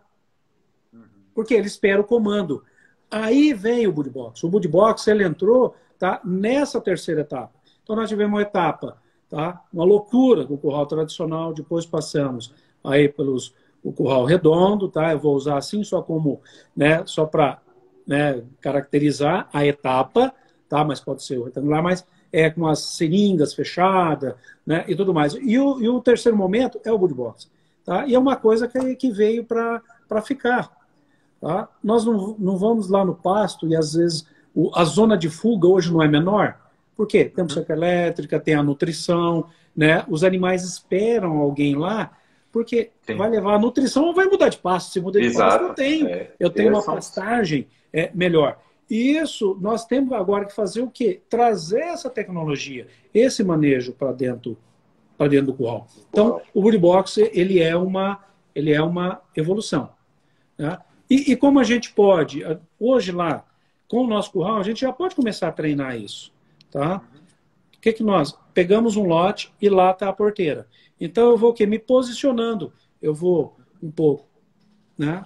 Porque ele espera o comando. Aí vem o Bud Box. O Bud Box ele entrou, tá, nessa terceira etapa. Então nós tivemos uma etapa, tá, uma loucura do curral tradicional, depois passamos aí o curral redondo, tá? Eu vou usar assim só como, né, só para, né, caracterizar a etapa, tá? Mas pode ser o retangular, mas é com as seringas fechadas, né, e tudo mais. E o terceiro momento é o Bud Box, tá? E é uma coisa que veio para ficar. Tá? Nós não vamos lá no pasto e às vezes a zona de fuga hoje não é menor. Por quê? Temos cerca elétrica, tem a nutrição, né? Os animais esperam alguém lá, porque vai levar a nutrição ou vai mudar de pasto. Se mudar de pasto, eu tenho uma pastagem melhor. E isso nós temos agora que fazer o quê? Trazer essa tecnologia, esse manejo para dentro do curral. Então, o Bud Box ele é uma evolução. Tá? E como a gente pode, hoje lá, com o nosso curral, a gente já pode começar a treinar isso. Tá? O que nós? Pegamos um lote e lá está a porteira. Então eu vou me posicionando. Eu vou um pouco, né?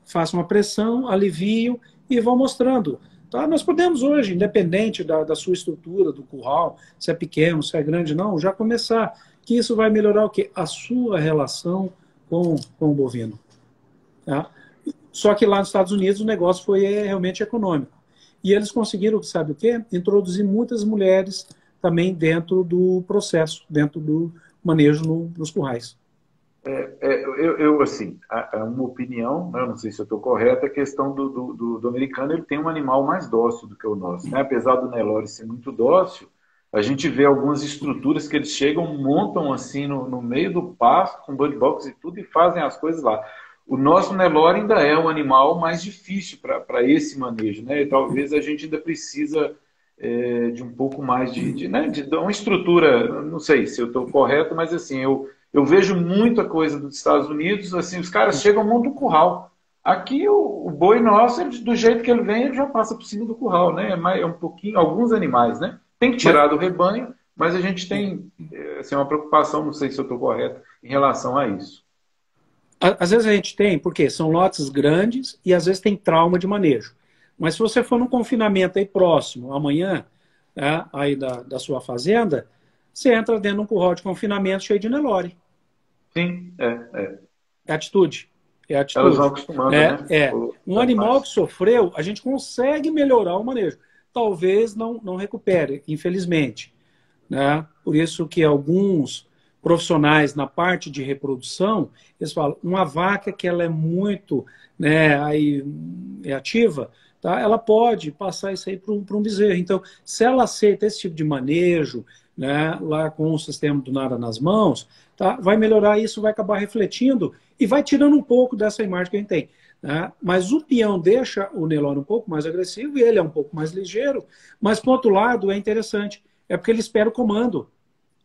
Faço uma pressão, alivio e vou mostrando. Tá? Nós podemos hoje, independente da sua estrutura, do curral, se é pequeno, se é grande, não, já começar. Que isso vai melhorar o quê? A sua relação com o bovino. Tá? Só que lá nos Estados Unidos o negócio foi realmente econômico. E eles conseguiram, sabe o quê? Introduzir muitas mulheres também dentro do processo, dentro do manejo nos currais. Assim, uma opinião, eu não sei se eu estou correto, a questão do americano, ele tem um animal mais dócil do que o nosso. Né? Apesar do Nelore ser muito dócil, a gente vê algumas estruturas que eles chegam, montam assim no meio do pasto, com Bud Box e tudo, e fazem as coisas lá. O nosso Nelore ainda é um animal mais difícil para esse manejo, né? E talvez a gente ainda precisa de um pouco mais de uma estrutura, não sei se eu estou correto, mas assim, eu vejo muita coisa dos Estados Unidos, assim, os caras chegam, montam um curral. Aqui o boi nosso, do jeito que ele vem, ele já passa por cima do curral, né? É um pouquinho, alguns animais, né? Tem que tirar do rebanho, mas a gente tem assim, uma preocupação, não sei se eu estou correto, em relação a isso. Às vezes a gente tem, porque são lotes grandes e às vezes tem trauma de manejo. Mas se você for num confinamento aí próximo, amanhã, né, aí da sua fazenda, você entra dentro de um curral de confinamento cheio de Nelore. Sim, É atitude. É atitude. Elas vão acostumando, né? Um animal que sofreu, a gente consegue melhorar o manejo. Talvez não recupere, infelizmente. Né? Por isso que alguns profissionais na parte de reprodução, eles falam, uma vaca que ela é muito, né, ativa, tá? Ela pode passar isso aí para um bezerro. Então, se ela aceita esse tipo de manejo, né, lá com o sistema do nada nas mãos, tá? Vai melhorar isso, vai acabar refletindo e vai tirando um pouco dessa imagem que a gente tem. Né? Mas o peão deixa o Nelore um pouco mais agressivo e ele é um pouco mais ligeiro, mas, por outro lado, é interessante. É porque ele espera o comando.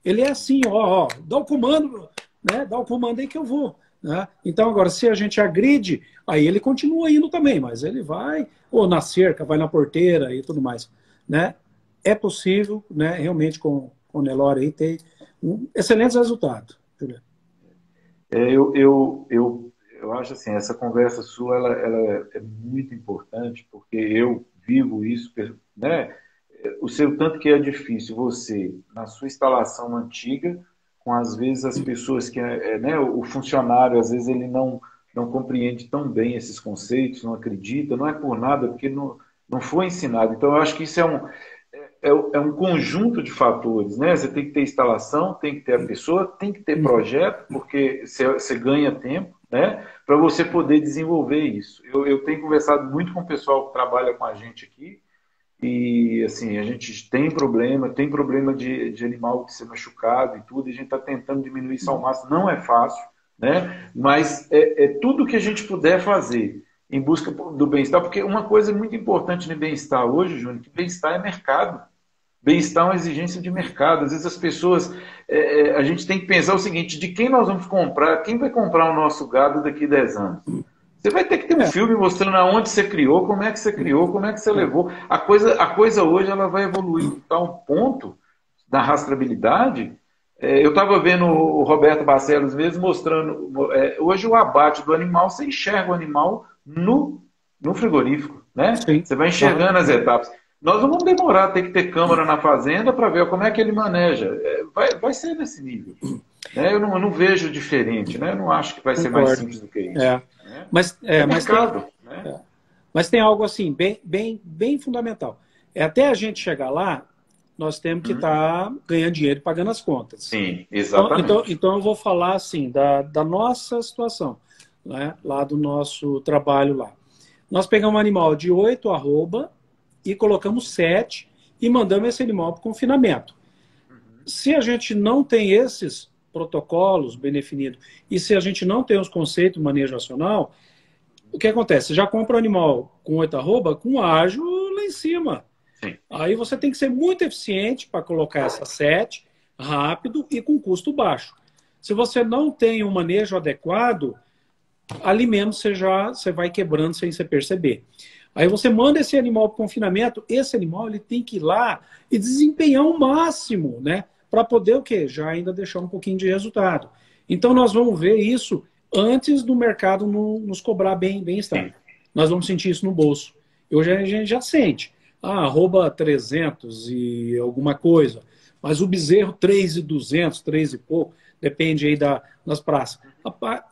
Ele é assim, ó, dá o comando, né? Dá o comando aí que eu vou. Né? Então, agora, se a gente agride, aí ele continua indo também, mas ele vai, ou na cerca, vai na porteira e tudo mais. Né? É possível, né, realmente, com o Nelore aí, ter um excelentes resultados. Juliano. Eu acho assim, essa conversa sua ela é muito importante, porque eu vivo isso, né? O seu tanto que é difícil você, na sua instalação antiga, com às vezes as pessoas que, né, o funcionário, às vezes ele não compreende tão bem esses conceitos, não acredita, não é por nada, porque não foi ensinado. Então, eu acho que isso é um conjunto de fatores, né? Você tem que ter instalação, tem que ter a pessoa, tem que ter projeto, porque você ganha tempo, né? Para você poder desenvolver isso. Eu tenho conversado muito com o pessoal que trabalha com a gente aqui, e assim, a gente tem problema de animal que ser machucado e tudo, e a gente está tentando diminuir isso ao máximo. Não é fácil, né? Mas é tudo que a gente puder fazer em busca do bem-estar, porque uma coisa muito importante no bem-estar hoje, Júnior, que bem-estar é mercado. Bem-estar é uma exigência de mercado. Às vezes as pessoas, a gente tem que pensar o seguinte, de quem nós vamos comprar, quem vai comprar o nosso gado daqui a 10 anos? Você vai ter que ter um filme mostrando aonde você criou, como é que você criou, como é que você levou. A coisa hoje ela vai evoluir em tal ponto da rastreabilidade. Eu estava vendo o Roberto Barcelos mesmo mostrando, hoje o abate do animal, você enxerga o animal no frigorífico, né? Sim. Você vai enxergando as etapas. Nós não vamos demorar a ter que ter câmera na fazenda para ver como é que ele maneja. Vai ser nesse nível. Né? Eu não vejo diferente, né? Eu não acho que vai ser mais simples do que isso. Né? Mas mercado, mas tem algo assim, bem fundamental. Até a gente chegar lá, nós temos que estar ganhando dinheiro e pagando as contas. Sim, exatamente. Então eu vou falar assim, da nossa situação, né? Lá do nosso trabalho lá. Nós pegamos um animal de 8 arroba e colocamos 7 e mandamos esse animal para o confinamento. Se a gente não tem esses protocolos bem definidos e se a gente não tem os conceitos do manejo racional, o que acontece? Você já compra o animal com 8 arroba com ágio lá em cima. Sim. Aí você tem que ser muito eficiente para colocar essa 7 rápido e com custo baixo. Se você não tem um manejo adequado, ali mesmo você vai quebrando sem você perceber. Aí você manda esse animal para o confinamento, esse animal ele tem que ir lá e desempenhar o máximo, né? Para poder o quê? Já ainda deixar um pouquinho de resultado. Então nós vamos ver isso antes do mercado nos cobrar bem-estar. Nós vamos sentir isso no bolso. Hoje a gente já sente. Arroba 300 e alguma coisa. Mas o bezerro 3.200, 3 e pouco, depende aí das praças.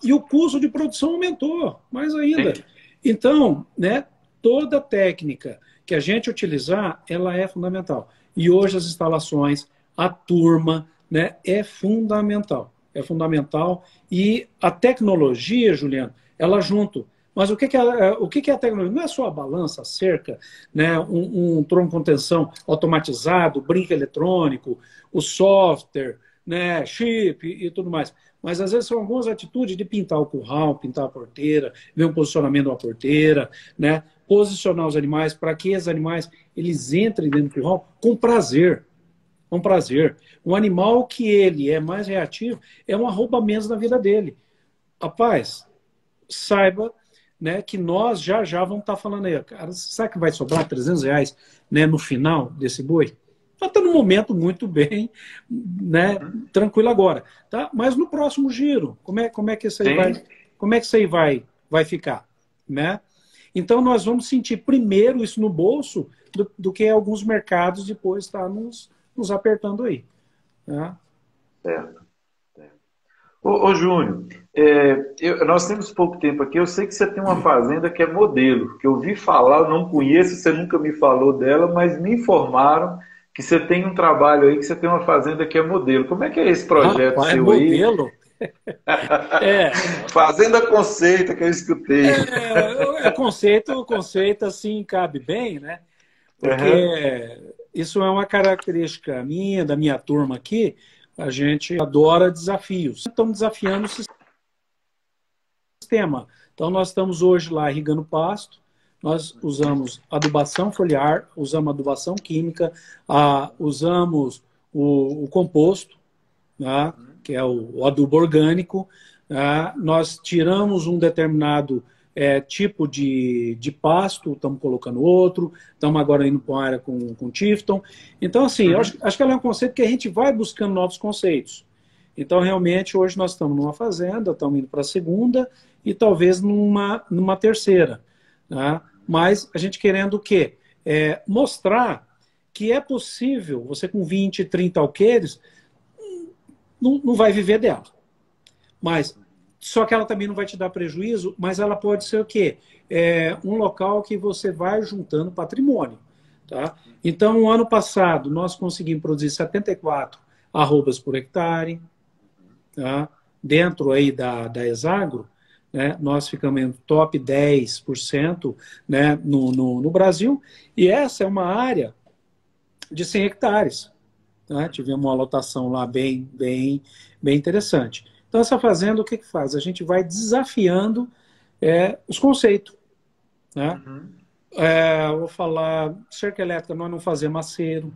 E o custo de produção aumentou, mais ainda. Sim. Então, né? Toda técnica que a gente utilizar, ela é fundamental. E hoje as instalações, a turma, né, é fundamental. É fundamental. E a tecnologia, Juliano, ela junto. Mas o que é a tecnologia? Não é só a balança, a cerca, né, um tronco contenção automatizado, brinco eletrônico, o software, né, chip e tudo mais. Mas às vezes são algumas atitudes de pintar o curral, pintar a porteira, ver o posicionamento da porteira, né? Posicionar os animais para que os animais eles entrem dentro do curral com prazer. Com prazer. Um animal que ele é mais reativo é um arroba menos na vida dele. Rapaz, saiba, né, que nós já vamos estar falando aí, cara, sabe que vai sobrar R$300, né, no final desse boi? Está num momento muito bem, né, tranquilo agora, tá? Mas no próximo giro, como é que isso aí vai ficar, né? Então nós vamos sentir primeiro isso no bolso do que alguns mercados depois está nos apertando aí, né? Certo. Ô Júnior, nós temos pouco tempo aqui. Eu sei que você tem uma fazenda que é modelo, que eu ouvi falar, eu não conheço, você nunca me falou dela, mas me informaram que você tem um trabalho aí, que você tem uma fazenda que é modelo. Como é que é esse projeto seu modelo? aí? Fazenda Conceito, que eu escutei. Conceito assim cabe bem, né? Porque isso é uma característica minha, da minha turma aqui. A gente adora desafios. Estamos desafiando o sistema. Então nós estamos hoje lá irrigando pasto. Nós usamos adubação foliar, usamos adubação química, usamos o composto, né, que é o adubo orgânico. Nós tiramos um determinado tipo de pasto, estamos colocando outro, estamos agora indo para uma área com Tifton. Então, assim, eu acho que ela é um conceito que a gente vai buscando novos conceitos. Então, realmente, hoje nós estamos numa fazenda, estamos indo para a segunda e talvez numa terceira. Né? Mas a gente querendo o quê? Mostrar que é possível, você com 20, 30 alqueires, não vai viver dela. Mas, só que ela também não vai te dar prejuízo, mas ela pode ser o quê? Um local que você vai juntando patrimônio. Tá? Então, no ano passado, nós conseguimos produzir 74 arrobas por hectare. Tá? Dentro aí da Exagro, né, nós ficamos em top 10%, né, no Brasil, e essa é uma área de 100 hectares. Tá? Tivemos uma lotação lá bem interessante. Então, essa fazenda, o que faz? A gente vai desafiando os conceitos. Né? Vou falar, cerca elétrica, nós não fazemos acero.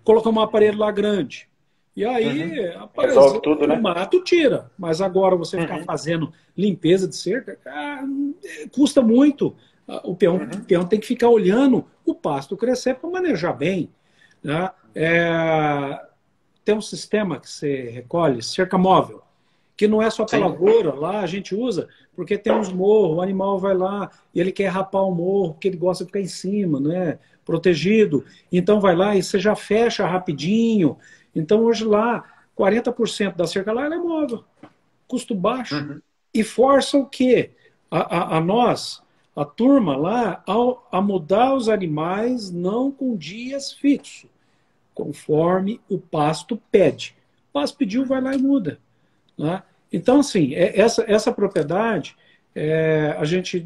Colocamos um aparelho lá grande. E aí, resolve tudo, né? O mato tira. Mas agora você ficar fazendo limpeza de cerca, custa muito. O peão tem que ficar olhando o pasto crescer para manejar bem. Né? Tem um sistema que você recolhe, cerca móvel, que não é só para lavoura, lá a gente usa, porque tem uns morros, o animal vai lá e ele quer rapar o morro, porque ele gosta de ficar em cima, né? Protegido. Então vai lá e você já fecha rapidinho. Então hoje lá, 40% da cerca lá ela é móvel, custo baixo. E força o quê? A nós, a turma lá, a mudar os animais não com dias fixos, conforme o pasto pede. O pasto pediu, vai lá e muda. Né? Então, assim, essa propriedade, a gente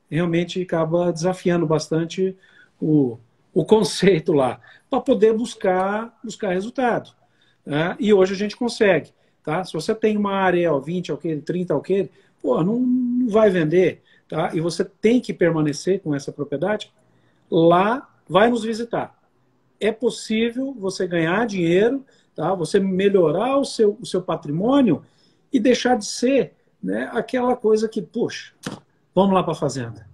realmente acaba desafiando bastante o conceito lá, para poder buscar resultado. Né? E hoje a gente consegue. Tá? Se você tem uma área 20 alqueire, 30 alqueire, pô, não vai vender. Tá? E você tem que permanecer com essa propriedade, lá vai nos visitar. É possível você ganhar dinheiro, tá? Você melhorar o seu patrimônio e deixar de ser, né, aquela coisa que, puxa, vamos lá para a fazenda.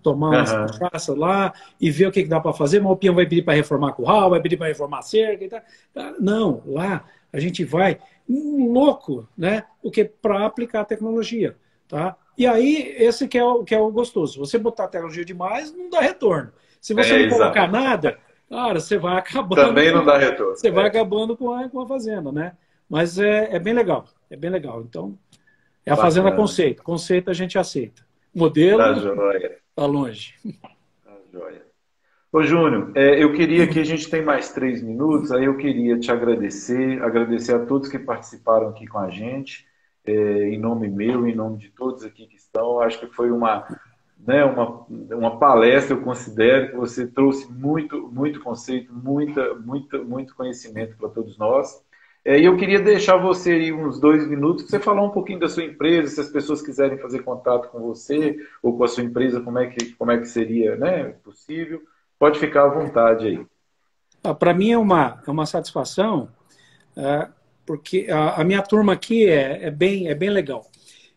Tomar umas cachaças lá e ver o que dá para fazer, mas o peão vai pedir para reformar curral, vai pedir para reformar cerca e tal. Não, lá a gente vai louco, né? Porque para aplicar a tecnologia, tá? E aí, esse que é o gostoso. Você botar a tecnologia demais, não dá retorno. Se você não colocar nada, cara, você vai acabando. Também não dá retorno. Você vai acabando com a fazenda, né? Mas é bem legal. É bem legal. Então, é a fazenda conceito. Conceito a gente aceita. Modelo. Tá joia. Tá longe. Tá joia. Ô, Júnior, eu queria que a gente tem mais 3 minutos, aí eu queria te agradecer a todos que participaram aqui com a gente, em nome meu, em nome de todos aqui que estão. Acho que foi uma palestra, eu considero que você trouxe muito conceito, muito conhecimento para todos nós. E eu queria deixar você aí uns 2 minutos, para você falar um pouquinho da sua empresa, se as pessoas quiserem fazer contato com você ou com a sua empresa, como é que seria, né, possível. Pode ficar à vontade aí. Para mim é uma satisfação, porque a minha turma aqui é bem legal.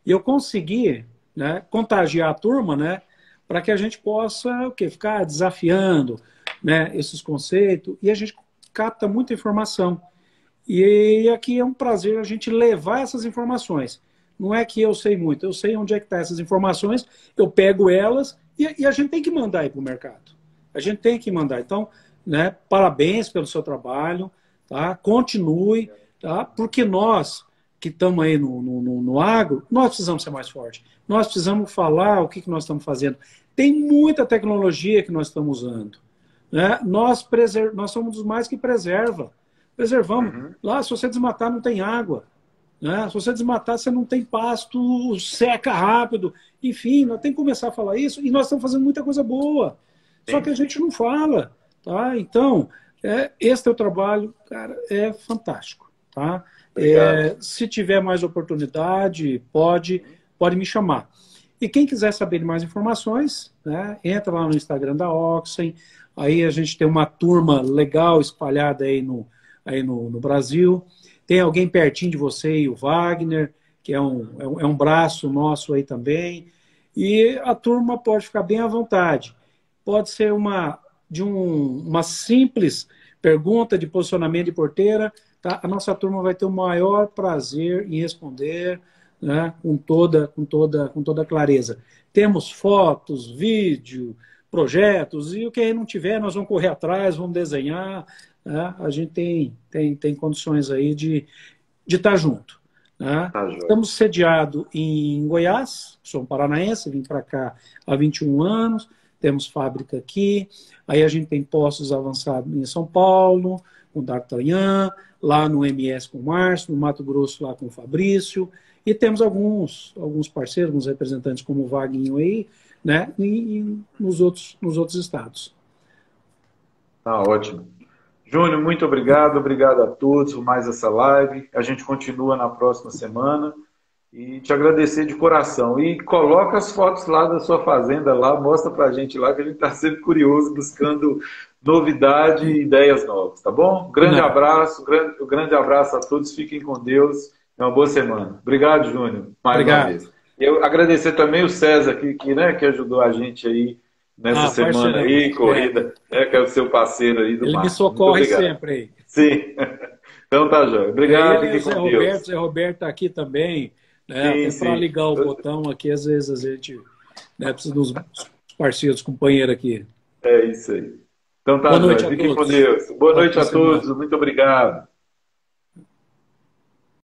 E eu consegui, né, contagiar a turma, né, para que a gente possa ficar desafiando, né, esses conceitos, e a gente capta muita informação. E aqui é um prazer a gente levar essas informações. Não é que eu sei muito, eu sei onde é que estão essas informações, eu pego elas e a gente tem que mandar aí para o mercado. A gente tem que mandar. Então, né, parabéns pelo seu trabalho, tá? Continue, tá? Porque nós que estamos aí no agro, nós precisamos ser mais fortes. Nós precisamos falar o que nós estamos fazendo. Tem muita tecnologia que nós estamos usando. Né? Nós somos dos mais que preservamos. Lá, se você desmatar, não tem água. Né? Se você desmatar, você não tem pasto, seca rápido. Enfim, nós temos que começar a falar isso. E nós estamos fazendo muita coisa boa. Sim. Só que a gente não fala. Tá? Então, esse teu trabalho, cara, é fantástico. Tá? Se tiver mais oportunidade, pode me chamar. E quem quiser saber de mais informações, né, entra lá no Instagram da Oxen. Aí a gente tem uma turma legal espalhada aí no Brasil. tem alguém pertinho de você e o Wagner, que é um braço nosso aí também. E a turma pode ficar bem à vontade. Pode ser uma simples pergunta de posicionamento de porteira, tá? A nossa turma vai ter o maior prazer em responder, né? Com toda clareza. Temos fotos, vídeo, projetos, e o que aí não tiver, nós vamos correr atrás, vamos desenhar, né? A gente tem condições aí de estar junto. Né? Tá, joia. Estamos sediados em Goiás, sou um paranaense, vim para cá há 21 anos, temos fábrica aqui, aí a gente tem postos avançados em São Paulo, com o D'Artagnan, lá no MS com o Márcio, no Mato Grosso lá com o Fabrício, e temos alguns parceiros, alguns representantes como o Vaguinho aí, né? E nos outros estados. Tá ótimo. Júnior, muito obrigado. Obrigado a todos por mais essa live. A gente continua na próxima semana. E te agradecer de coração. E coloca as fotos lá da sua fazenda lá, mostra pra gente lá, que a gente está sempre curioso, buscando novidade e ideias novas, tá bom? Grande abraço, grande abraço a todos. Fiquem com Deus. É uma boa semana. Obrigado, Júnior, mais uma vez. Eu agradecer também o César, que ajudou a gente aí nessa semana aí, corrida, que é o seu parceiro aí do Ele Marcos. me socorre sempre aí. Sim. Então tá, Joia. Obrigado, fique com Deus. Zé Roberto está aqui também, né? Até para ligar o botão aqui, às vezes a gente, né, precisa dos parceiros, companheiros aqui. É isso aí. Então tá, Boa noite Joia. a Fiquem todos. com Deus. Boa noite a todos. Muito obrigado.